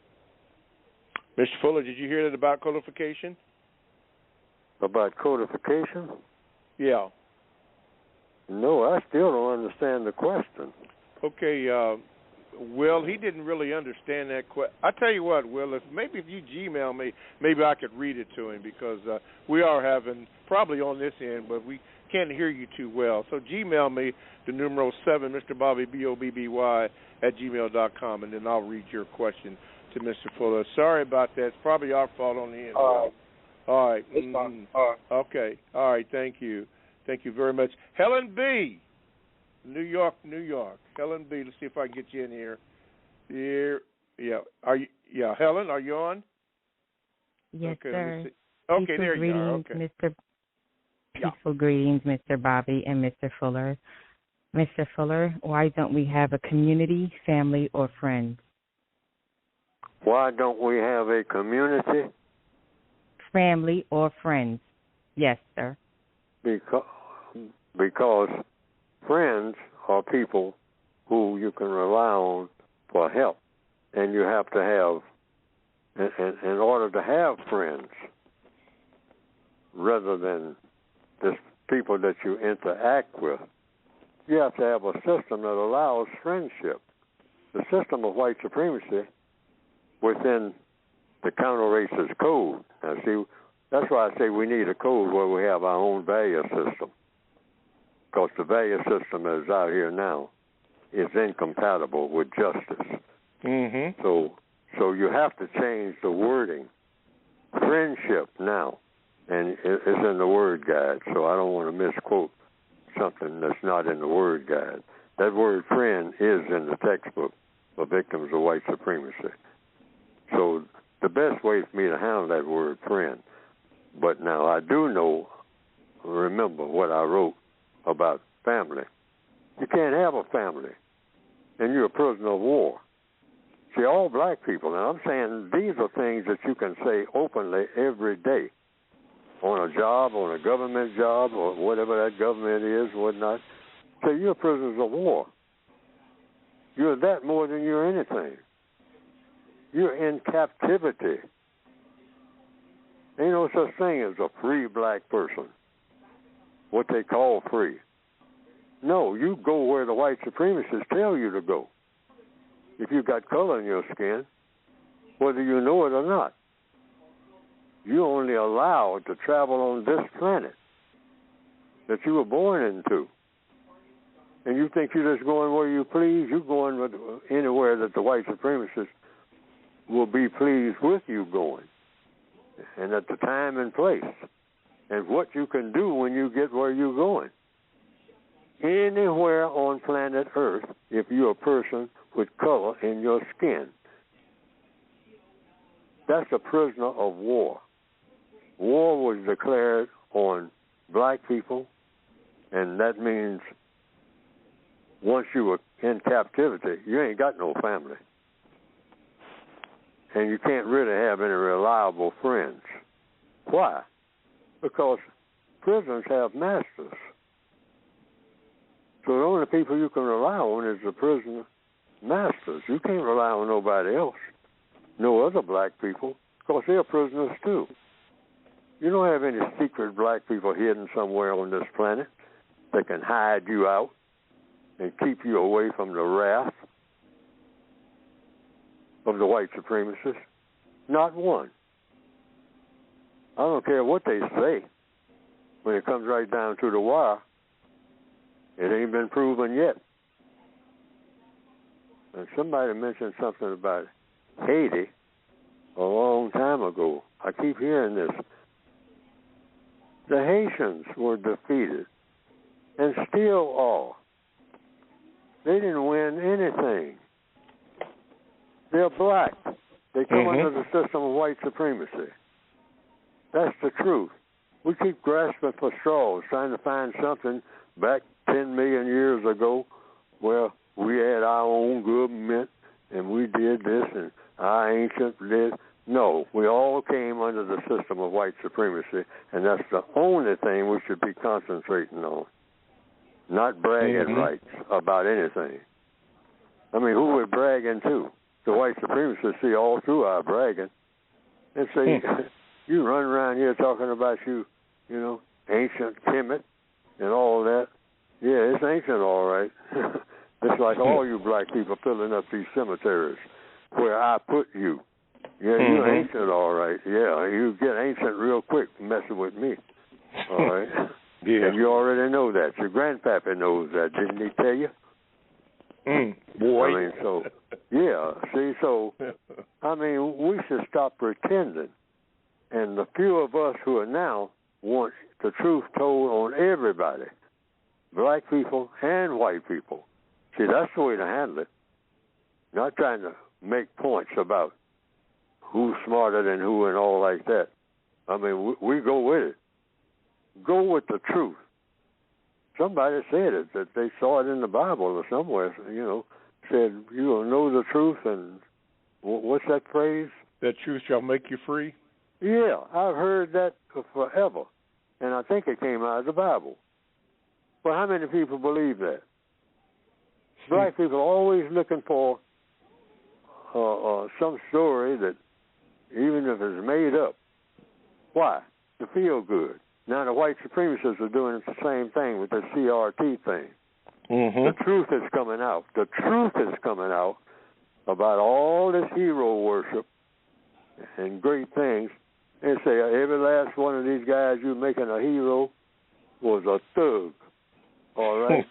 [SPEAKER 2] Mr. Fuller, did you hear that about codification?
[SPEAKER 3] About codification?
[SPEAKER 2] Yeah.
[SPEAKER 3] No, I still don't understand the question.
[SPEAKER 2] Okay, Will, he didn't really understand that question. I tell you what, Will, if you Gmail me, maybe I could read it to him, because we are having, probably on this end, but we can't hear you too well. So Gmail me the numeral 7, Mr. Bobby, BOBBY, @gmail.com, and then I'll read your question to Mr. Fuller. Sorry about that. It's probably our fault on the end. All right.
[SPEAKER 13] It's fine. All right.
[SPEAKER 2] Okay. All right. Thank you. Thank you very much. Helen B., New York. Helen B., let's see if I can get you in here. Yeah. Are you? Yeah. Helen, are you on?
[SPEAKER 14] Yes,
[SPEAKER 2] okay,
[SPEAKER 14] sir.
[SPEAKER 2] Okay,
[SPEAKER 14] Peaceful
[SPEAKER 2] there you are.
[SPEAKER 14] Okay. Peaceful greetings, Mr. Bobby and Mr. Fuller. Mr. Fuller, why don't we have a community, family, or friends?
[SPEAKER 3] Why don't we have a community?
[SPEAKER 14] Family or friends. Yes, sir.
[SPEAKER 3] Because friends are people who you can rely on for help. And you have to have, in order to have friends, rather than just people that you interact with, you have to have a system that allows friendship. The system of white supremacy within the counter-racist code. Now, see, that's why I say we need a code where we have our own value system. Because the value system that is out here now is incompatible with justice.
[SPEAKER 2] Mm-hmm.
[SPEAKER 3] So you have to change the wording. Friendship now, and it's in the word guide, so I don't want to misquote something that's not in the word guide. That word friend is in the textbook for victims of white supremacy. So the best way for me to handle that word friend. But now I do remember what I wrote about family. You can't have a family, and you're a prisoner of war. See, all black people, now I'm saying these are things that you can say openly every day on a job, on a government job, or whatever that government is, whatnot. Say you're prisoners of war. You're that more than you're anything. You're in captivity. Ain't no such thing as a free black person, what they call free. No, you go where the white supremacists tell you to go. If you've got color in your skin, whether you know it or not, you're only allowed to travel on this planet that you were born into. And you think you're just going where you please? You're going anywhere that the white supremacists will be pleased with you going, and at the time and place, and what you can do when you get where you're going. Anywhere on planet Earth, if you're a person with color in your skin, that's a prisoner of war. War was declared on black people, and that means once you were in captivity, you ain't got no family. And you can't really have any reliable friends. Why? Because prisoners have masters. So the only people you can rely on is the prisoner masters. You can't rely on nobody else, no other black people, because they're prisoners too. You don't have any secret black people hidden somewhere on this planet that can hide you out and keep you away from the wrath of the white supremacists. Not one. I don't care what they say. When it comes right down to the wire, it ain't been proven yet. And somebody mentioned something about Haiti a long time ago. I keep hearing this. The Haitians were defeated and still are. They didn't win anything. They're black. They come under the system of white supremacy. That's the truth. We keep grasping for straws, trying to find something back 10 million years ago where we had our own government and we did this and our ancient did. No, we all came under the system of white supremacy, and that's the only thing we should be concentrating on, not bragging rights about anything. I mean, who we're bragging to? The white supremacists see all through our bragging and say, you run around here talking about you know, ancient Kemet and all that. Yeah, it's ancient, all right. It's like all you black people filling up these cemeteries where I put you. Yeah, you're ancient, all right. Yeah, you get ancient real quick messing with me. All right. Yeah. And you already know that. Your grandpappy knows that. Didn't he tell you?
[SPEAKER 2] Boy.
[SPEAKER 3] I mean, so, yeah. See, so, I mean, we should stop pretending. And the few of us who are now want the truth told on everybody, black people and white people. See, that's the way to handle it. Not trying to make points about who's smarter than who and all like that. I mean, we go with it. Go with the truth. Somebody said it, that they saw it in the Bible or somewhere, you know, said, you will know the truth, and what's that phrase?
[SPEAKER 2] That truth shall make you free?
[SPEAKER 3] Yeah, I've heard that forever, and I think it came out of the Bible. But how many people believe that? Black people are always looking for some story that, even if it's made up, why? To feel good. Now the white supremacists are doing the same thing with the CRT thing. The truth is coming out. The truth is coming out about all this hero worship and great things. They say every last one of these guys you're making a hero was a thug, all right?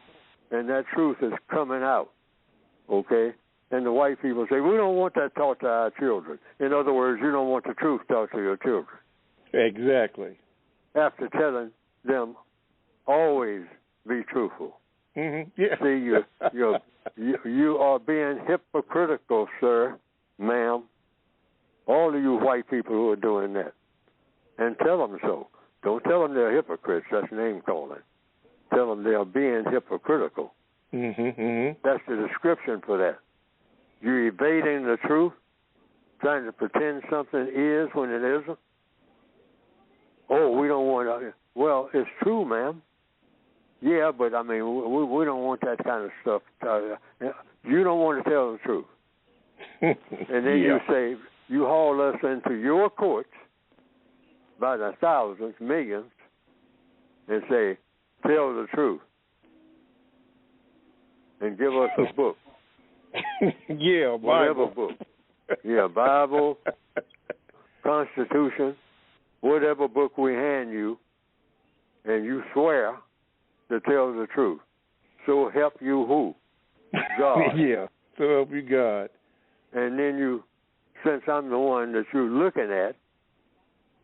[SPEAKER 3] And that truth is coming out, okay? And the white people say, we don't want that taught to our children. In other words, you don't want the truth taught to your children.
[SPEAKER 2] Exactly.
[SPEAKER 3] After telling them, always be truthful.
[SPEAKER 2] Yeah.
[SPEAKER 3] See, you are being hypocritical, sir, ma'am. All of you white people who are doing that. And tell them so. Don't tell them they're hypocrites. That's name calling. Tell them they are being hypocritical. That's the description for that. You're evading the truth, trying to pretend something is when it isn't. Oh, we don't want to. Well, it's true, ma'am. Yeah, but I mean, we don't want that kind of stuff. You don't want to tell the truth. And then you say, you haul us into your courts by the thousands, millions, and say, tell the truth. And give us a book.
[SPEAKER 2] Yeah,
[SPEAKER 3] whatever book. Yeah, Bible, Constitution, whatever book we hand you, and you swear to tell the truth. So help you who? God.
[SPEAKER 2] Yeah, so help you God.
[SPEAKER 3] And then you, since I'm the one that you're looking at,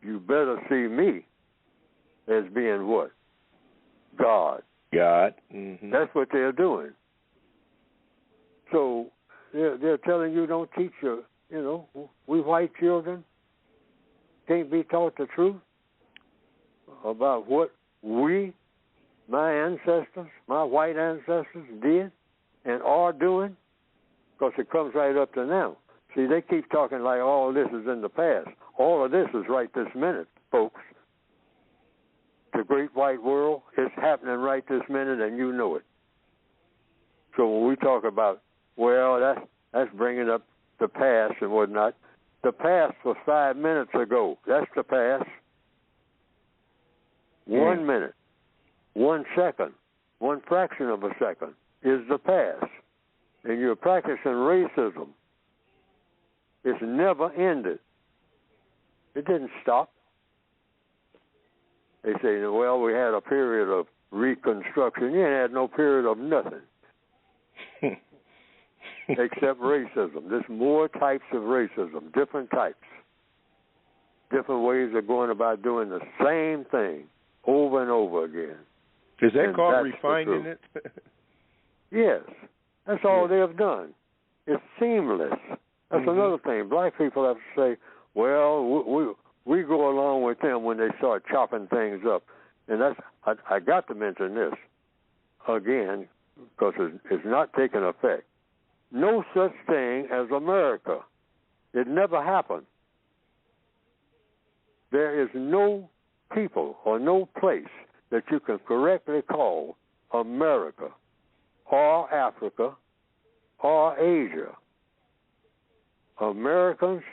[SPEAKER 3] you better see me as being what? God.
[SPEAKER 2] God.
[SPEAKER 3] That's what they're doing. So they're telling you don't teach your, you know, we white children can't be taught the truth about what we, my ancestors, my white ancestors did and are doing, because it comes right up to now. See, they keep talking like all this is in the past. All of this is right this minute, folks. The great white world is happening right this minute, and you know it. So when we talk about, well, that's bringing up the past and whatnot, the past was 5 minutes ago. That's the past. 1 minute, 1 second, one fraction of a second is the past. And you're practicing racism. It's never ended. It didn't stop. They say, well, we had a period of reconstruction. You ain't had no period of nothing. Except racism. There's more types of racism, different types. Different ways of going about doing the same thing over and over again.
[SPEAKER 2] Is that called refining it?
[SPEAKER 3] Yes. That's all they have done. It's seamless. That's another thing. Black people have to say, well, we go along with them when they start chopping things up. And that's I got to mention this again because it's not taking effect. No such thing as America. It never happened. There is no people or no place that you can correctly call America or Africa or Asia. Americans,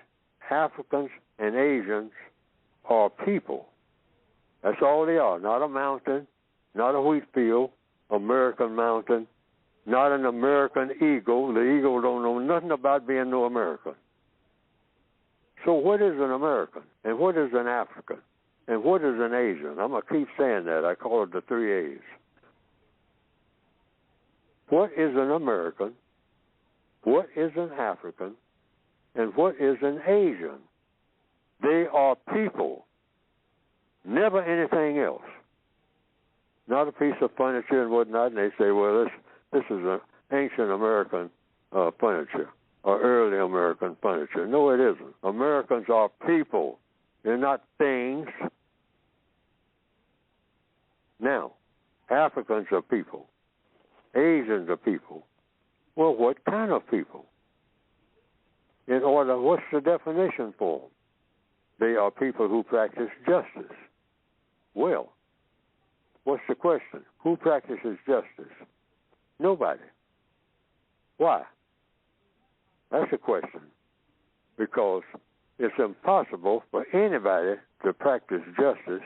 [SPEAKER 3] Africans, and Asians are people. That's all they are. Not a mountain, not a wheat field, American mountain, not an American eagle. The eagle don't know nothing about being no American. So what is an American? And what is an African? And what is an Asian? I'm going to keep saying that. I call it the 3 A's. What is an American? What is an African? And what is an Asian? They are people. Never anything else. Not a piece of furniture and whatnot. And they say, well, this is an ancient American furniture or early American furniture. No, it isn't. Americans are people. They're not things. Now, Africans are people. Asians are people. Well, what kind of people? In order, what's the definition for them? They are people who practice justice. Well, what's the question? Who practices justice? Nobody. Why? That's the question. Because it's impossible for anybody to practice justice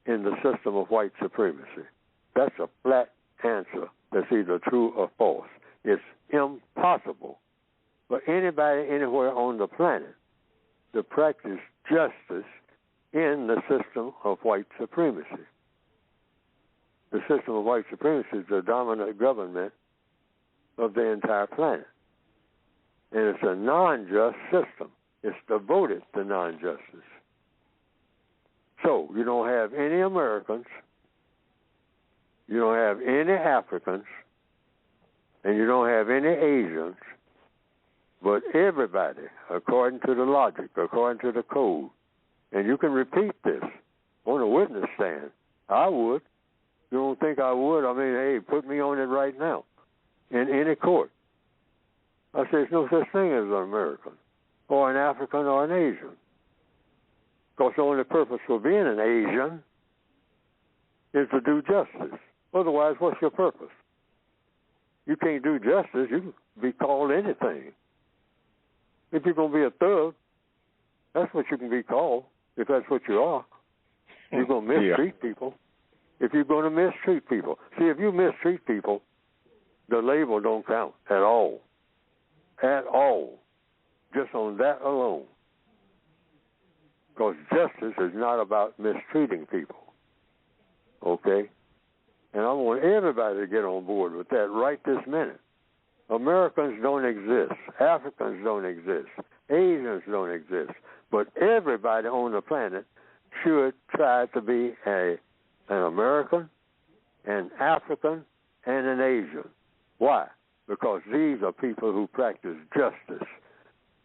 [SPEAKER 3] in the system of white supremacy. That's a flat answer that's either true or false. It's impossible for anybody anywhere on the planet to practice justice in the system of white supremacy. The system of white supremacy is the dominant government of the entire planet. And it's a non-just system. It's devoted to non-justice. So you don't have any Americans, you don't have any Africans, and you don't have any Asians, but everybody, according to the logic, according to the code. And you can repeat this on a witness stand. I would. You don't think I would? I mean, hey, put me on it right now in any court. I say there's no such thing as an American or an African or an Asian. Because the only purpose for being an Asian is to do justice. Otherwise, what's your purpose? You can't do justice. You can be called anything. If you're going to be a thug, that's what you can be called, if that's what you are. You're going to mistreat people. If you're going to mistreat people. See, if you mistreat people, the label don't count at all. At all. Just on that alone. Because justice is not about mistreating people. Okay? And I want everybody to get on board with that right this minute. Americans don't exist. Africans don't exist. Asians don't exist. But everybody on the planet should try to be an American, an African, and an Asian. Why? Because these are people who practice justice.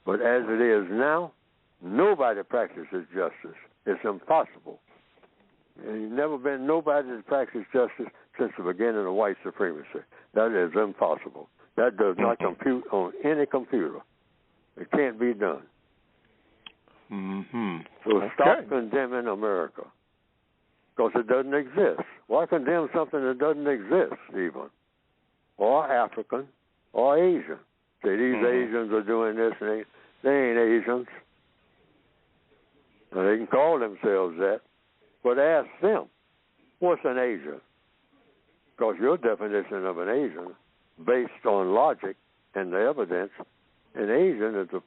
[SPEAKER 3] But as it is now, nobody practices justice. It's impossible. There's never been nobody that practiced justice since the beginning of white supremacy. That is impossible. That does not compute on any computer. It can't be done. So stop condemning America. Because it doesn't exist. Why condemn something that doesn't exist, even? Or African, or Asian. Say, these Asians are doing this, and they ain't Asians. Now, they can call themselves that. But ask them, what's an Asian? Because your definition of an Asian, based on logic and the evidence, an Asian is a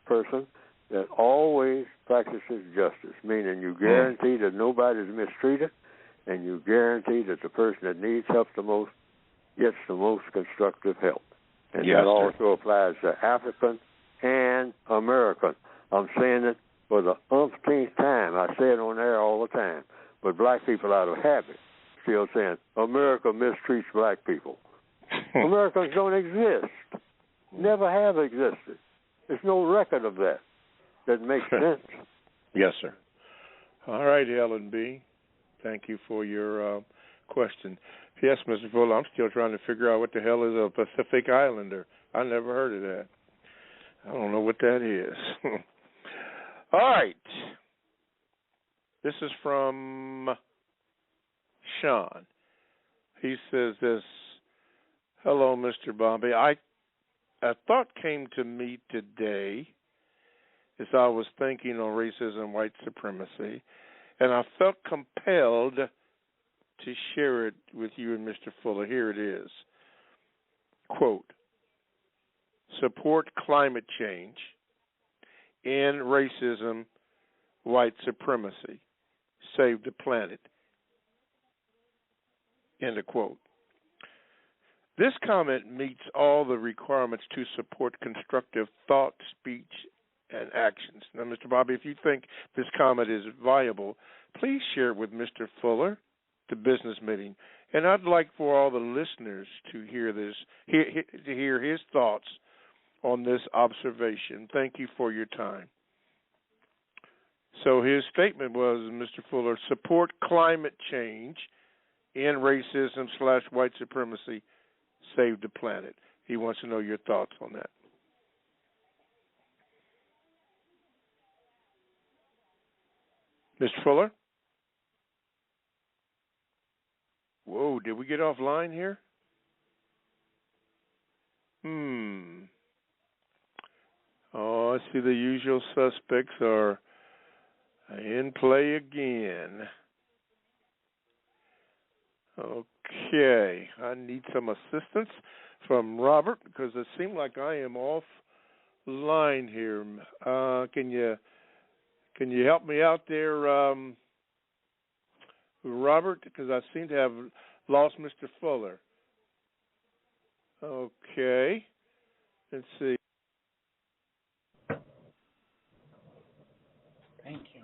[SPEAKER 3] person that always practices justice, meaning you guarantee that nobody's mistreated, and you guarantee that the person that needs help the most gets the most constructive help. And that also applies to African and American. I'm saying it for the umpteenth time. I say it on air all the time. But black people out of habit still saying, America mistreats black people. Americans don't exist. never have existed. There's no record of that. That makes sense.
[SPEAKER 2] Yes, sir. All right, Ellen B. Thank you for your question. Yes, Mr. Fuller, I'm still trying to figure out what the hell is a Pacific Islander. I never heard of that. I don't know what that is. All right. This is from Sean. He says this, hello, Mr. Bobby. A thought came to me today as I was thinking on racism and white supremacy, and I felt compelled to share it with you and Mr. Fuller. Here it is. Quote, support climate change, end racism, white supremacy, save the planet. End of quote. This comment meets all the requirements to support constructive thought, speech, and actions. Now, Mr. Bobby, if you think this comment is viable, please share it with Mr. Fuller, the business meeting. And I'd like for all the listeners to hear this, to hear his thoughts on this observation. Thank you for your time. So his statement was, Mr. Fuller, support climate change, end racism / white supremacy, save the planet. He wants to know your thoughts on that. Mr. Fuller? Whoa, did we get offline here? Oh, I see the usual suspects are in play again. Okay, I need some assistance from Robert because it seemed like I am offline here. Can you help me out there, Robert? Because I seem to have lost Mr. Fuller. Okay, let's see.
[SPEAKER 10] Thank you.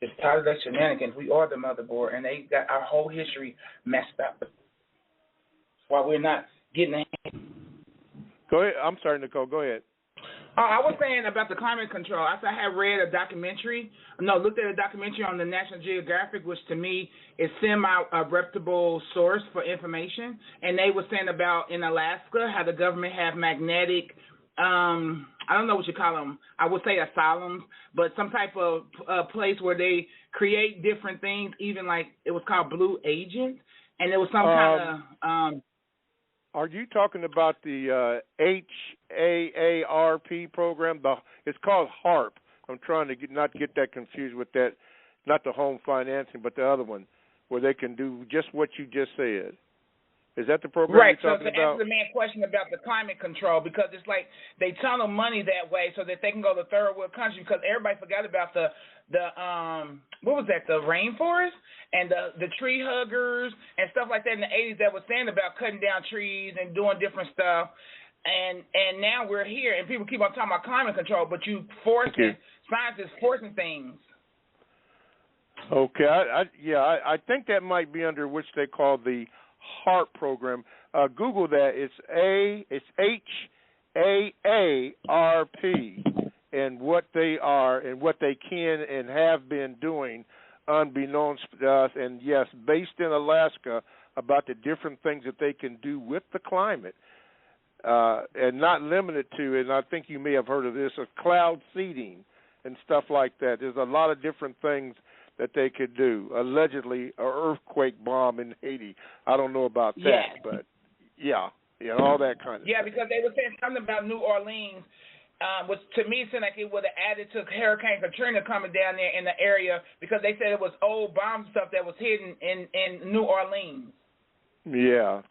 [SPEAKER 10] It's tired of their shenanigans. We are the motherboard, and they got our whole history messed up. That's why we're not getting ahead.
[SPEAKER 2] Go ahead. I'm sorry, Nicole. Go ahead.
[SPEAKER 10] I was saying about the climate control. I had read a documentary. Looked at a documentary on the National Geographic, which to me is semi-reputable source for information. And they were saying about in Alaska how the government have magnetic, I don't know what you call them. I would say asylums, but some type of place where they create different things. Even like it was called Blue Agent, and there was some kind of.
[SPEAKER 2] Are you talking about the HAARP program? It's called HARP. I'm trying to not get that confused with that, not the home financing, but the other one, where they can do just what you just said. Is that the program
[SPEAKER 10] right,
[SPEAKER 2] you're talking about? Right, so to answer the
[SPEAKER 10] man's question about the climate control, because it's like they tunnel money that way so that they can go to third world countries, because everybody forgot about the what was that, the rainforest and the tree huggers and stuff like that in the 80s that was saying about cutting down trees and doing different stuff. And now we're here, and people keep on talking about climate control, but science is forcing things.
[SPEAKER 2] Okay, I think that might be under which they call the HARP program. Google that. It's HAARP, and what they are and what they can and have been doing unbeknownst to us, and yes, based in Alaska, about the different things that they can do with the climate, and not limited to, and I think you may have heard of this, cloud seeding and stuff like that. There's a lot of different things that they could do. Allegedly, an earthquake bomb in Haiti. I don't know about that, but all that kind of stuff.
[SPEAKER 10] Because they were saying something about New Orleans, which to me seemed like it would have added to Hurricane Katrina coming down there in the area, because they said it was old bomb stuff that was hidden in New Orleans.
[SPEAKER 2] That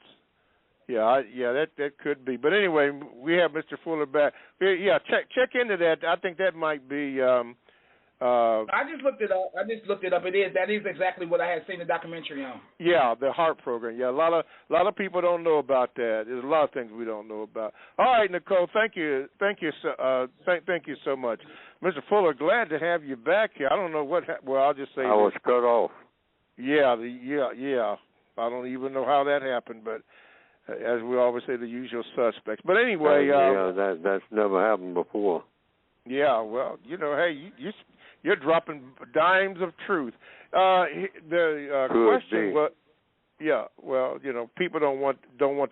[SPEAKER 2] could be. But anyway, we have Mr. Fuller back. Check into that. I think that might be.
[SPEAKER 10] I just looked it up. That is exactly what I had seen the documentary on.
[SPEAKER 2] Yeah, the HARP program. Yeah, a lot of people don't know about that. There's a lot of things we don't know about. All right, Nicole, thank you so much, Mr. Fuller. Glad to have you back here. I don't know what. Well, I'll just say
[SPEAKER 3] I was cut off.
[SPEAKER 2] Yeah. I don't even know how that happened, but as we always say, the usual suspects. But anyway,
[SPEAKER 3] that's never happened before.
[SPEAKER 2] Yeah, well, hey, you're dropping dimes of truth. The question was, people don't want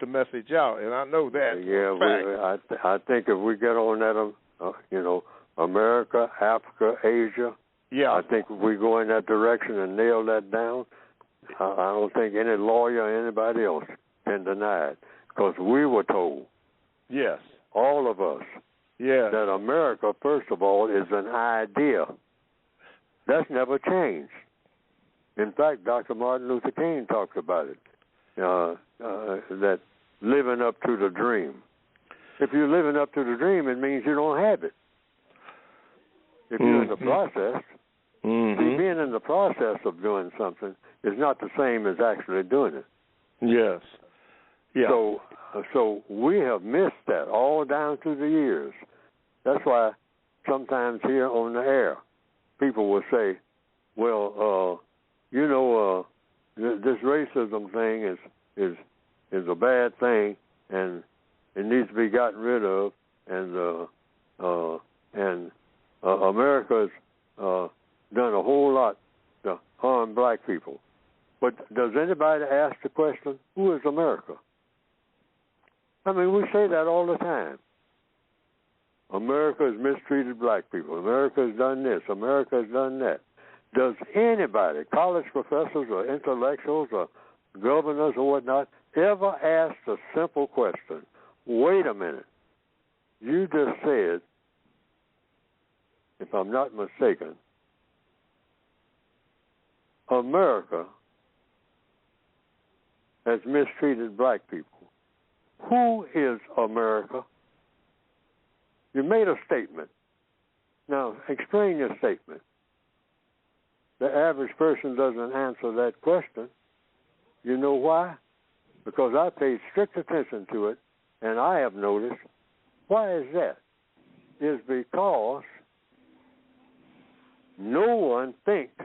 [SPEAKER 2] the message out, and I know that.
[SPEAKER 3] I think if we get on that, America, Africa, Asia. Yeah. I think if we go in that direction and nail that down, I don't think any lawyer or anybody else can deny it, because we were told.
[SPEAKER 2] Yes.
[SPEAKER 3] All of us. Yeah. That America, first of all, is an idea. That's never changed. In fact, Dr. Martin Luther King talks about it, that living up to the dream. If you're living up to the dream, it means you don't have it. If you're in the process, see, being in the process of doing something is not the same as actually doing it.
[SPEAKER 2] Yes. Yeah.
[SPEAKER 3] So we have missed that all down through the years. That's why sometimes here on the air, people will say, well, this racism thing is a bad thing, and it needs to be gotten rid of, and America's done a whole lot to harm black people. But does anybody ask the question, who is America? I mean, we say that all the time. America has mistreated black people. America has done this. America has done that. Does anybody, college professors or intellectuals or governors or whatnot, ever ask the simple question, wait a minute, you just said, if I'm not mistaken, America has mistreated black people. Who is America? You made a statement. Now, explain your statement. The average person doesn't answer that question. You know why? Because I paid strict attention to it, and I have noticed. Why is that? Is because no one thinks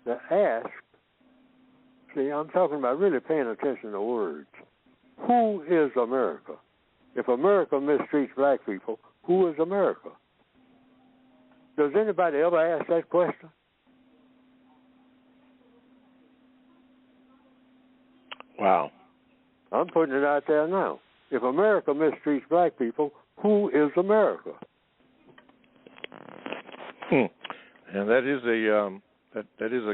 [SPEAKER 3] to ask. See, I'm talking about really paying attention to words. Who is America? If America mistreats black people, who is America? Does anybody ever ask that question?
[SPEAKER 2] Wow.
[SPEAKER 3] I'm putting it out there now. If America mistreats black people, who is America?
[SPEAKER 2] And that is a good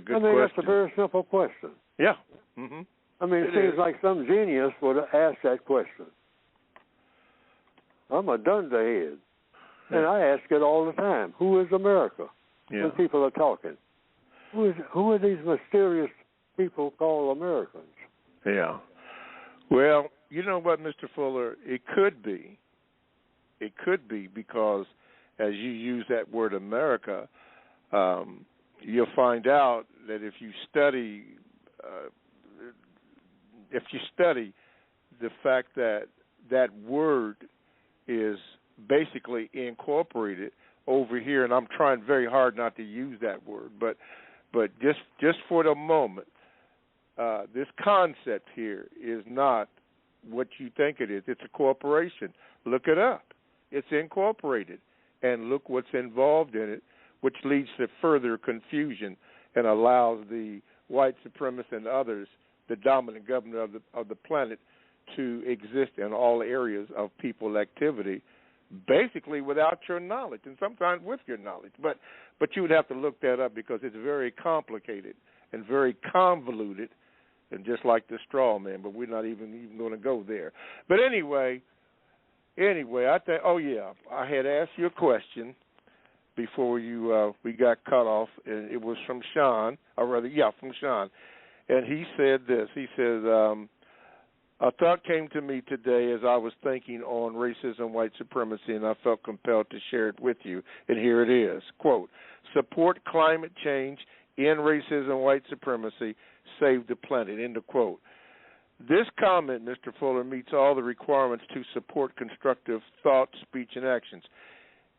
[SPEAKER 2] question.
[SPEAKER 3] I mean, that's a very simple question.
[SPEAKER 2] Yeah. Mm-hmm.
[SPEAKER 3] I mean, it seems like some genius would ask that question. I'm a dunderhead, and I ask it all the time. Who is America? When people are talking. Who are these mysterious people called Americans?
[SPEAKER 2] Yeah. Well, you know what, Mr. Fuller? It could be because as you use that word America, you'll find out that if you study the fact that that word is basically incorporated over here, and I'm trying very hard not to use that word, but just for the moment, this concept here is not what you think it is. It's a corporation. Look it up. It's incorporated, and look what's involved in it, which leads to further confusion and allows the white supremacists and others, the dominant government of the planet, to exist in all areas of people activity, basically without your knowledge, and sometimes with your knowledge. But you would have to look that up because it's very complicated and very convoluted, and just like the straw man. But we're not even going to go there. But anyway, I think. Oh yeah, I had asked you a question before we got cut off, and it was from Sean, from Sean, and he said this. He says, a thought came to me today as I was thinking on racism, white supremacy, and I felt compelled to share it with you. And here it is. Quote, support climate change, end racism, white supremacy, save the planet, end of quote. This comment, Mr. Fuller, meets all the requirements to support constructive thought, speech, and actions.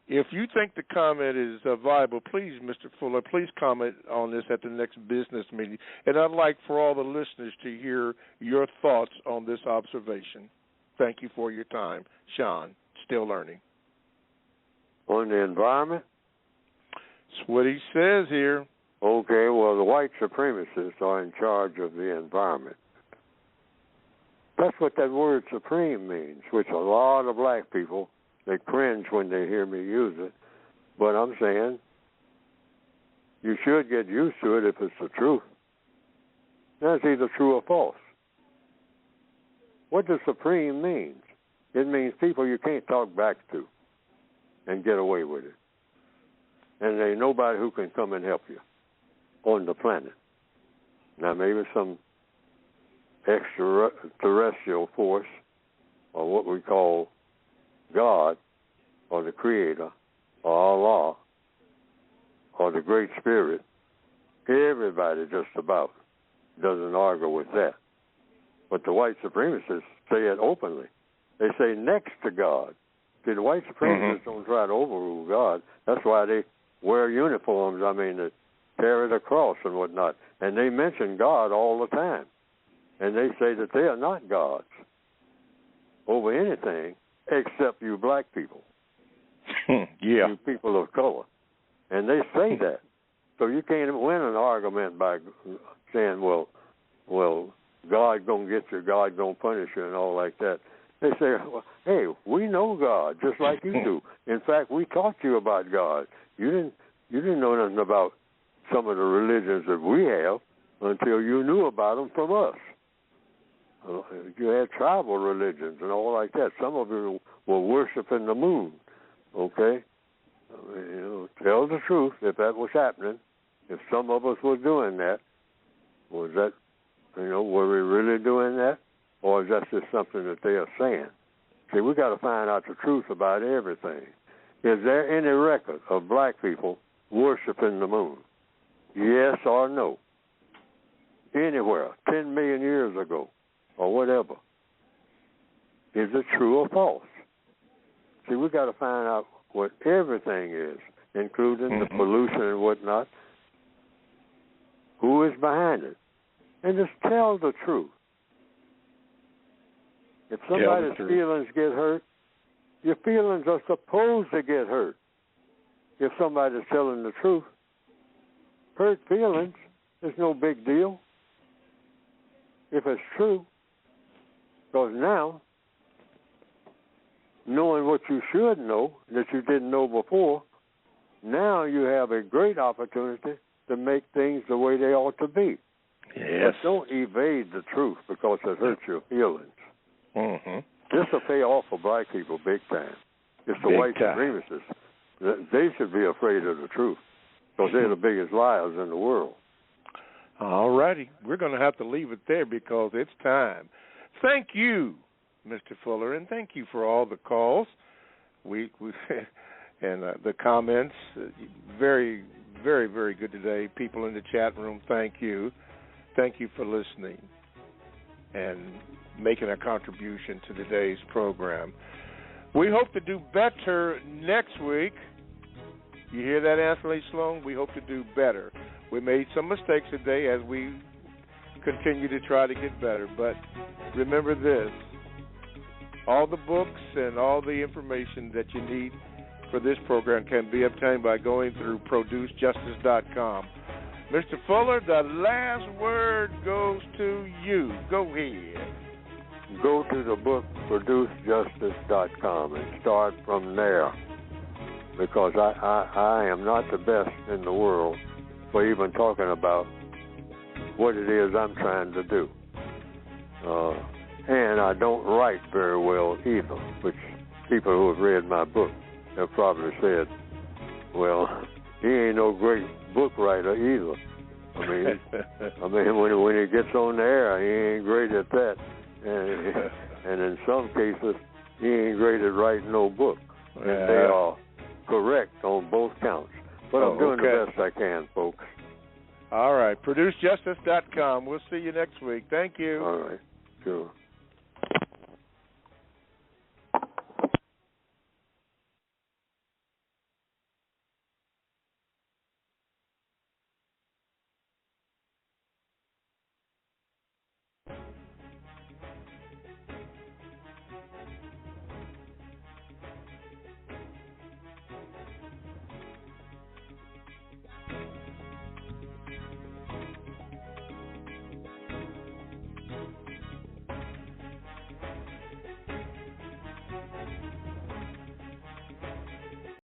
[SPEAKER 2] If you think the comment is viable, please, Mr. Fuller, please comment on this at the next business meeting. And I'd like for all the listeners to hear your thoughts on this observation. Thank you for your time. Sean, still learning.
[SPEAKER 3] On the environment?
[SPEAKER 2] That's what he says here.
[SPEAKER 3] Okay, well, the white supremacists are in charge of the environment. That's what that word supreme means, which a lot of black people, they cringe when they hear me use it. But I'm saying you should get used to it if it's the truth. That's either true or false. What does supreme mean? It means people you can't talk back to and get away with it. And there ain't nobody who can come and help you on the planet. Now, maybe some extraterrestrial force, or what we call God, or the Creator, or Allah, or the Great Spirit. Everybody just about doesn't argue with that. But the white supremacists say it openly. They say next to God. See, the white supremacists don't try to overrule God. That's why they wear uniforms, that carry the cross and whatnot. And they mention God all the time. And they say that they are not gods over anything except you black people.
[SPEAKER 2] Yeah.
[SPEAKER 3] You people of color. And they say that. So you can't win an argument by saying, well, God gonna get you, God gonna punish you, and all like that. They say, well, hey, we know God just like you do. In fact, we taught you about God. You didn't know nothing about some of the religions that we have until you knew about them from us. You had tribal religions and all like that. Some of you were worshiping the moon. Okay, tell the truth if that was happening. If some of us were doing that, was that, were we really doing that? Or is that just something that they are saying? See, we got to find out the truth about everything. Is there any record of black people worshiping the moon? Yes or no? Anywhere, 10 million years ago, or whatever. Is it true or false? See, we got to find out what everything is, including the pollution and whatnot. Who is behind it? And just tell the truth. If somebody's feelings get hurt, your feelings are supposed to get hurt. If somebody's telling the truth, hurt feelings is no big deal. If it's true, because now, knowing what you should know that you didn't know before, now you have a great opportunity to make things the way they ought to be.
[SPEAKER 2] Yes.
[SPEAKER 3] But don't evade the truth because it hurts your feelings. This will pay off for black people big time. It's the white supremacists. They should be afraid of the truth because they're the biggest liars in the world.
[SPEAKER 2] All righty. We're going to have to leave it there because it's time. Thank you, Mr. Fuller, and thank you for all the calls. We and the comments. Very, very, very good today. People in the chat room, thank you. Thank you for listening and making a contribution to today's program. We hope to do better next week. You hear that, Anthony Sloan? We hope to do better. We made some mistakes today as we continue to try to get better. But remember this, all the books and all the information that you need for this program can be obtained by going through producejustice.com. Mr. Fuller, the last word goes to you. Go ahead.
[SPEAKER 3] Go to the book producejustice.com and start from there, because I am not the best in the world for even talking about what it is I'm trying to do. And I don't write very well either, which people who have read my book have probably said, well, he ain't no great book writer either. I mean, when he gets on the air, he ain't great at that. And in some cases, he ain't great at writing no book. And they are correct on both counts. But I'm doing the best I can, folks.
[SPEAKER 2] All right. ProduceJustice.com. We'll see you next week. Thank you.
[SPEAKER 3] All right. Sure.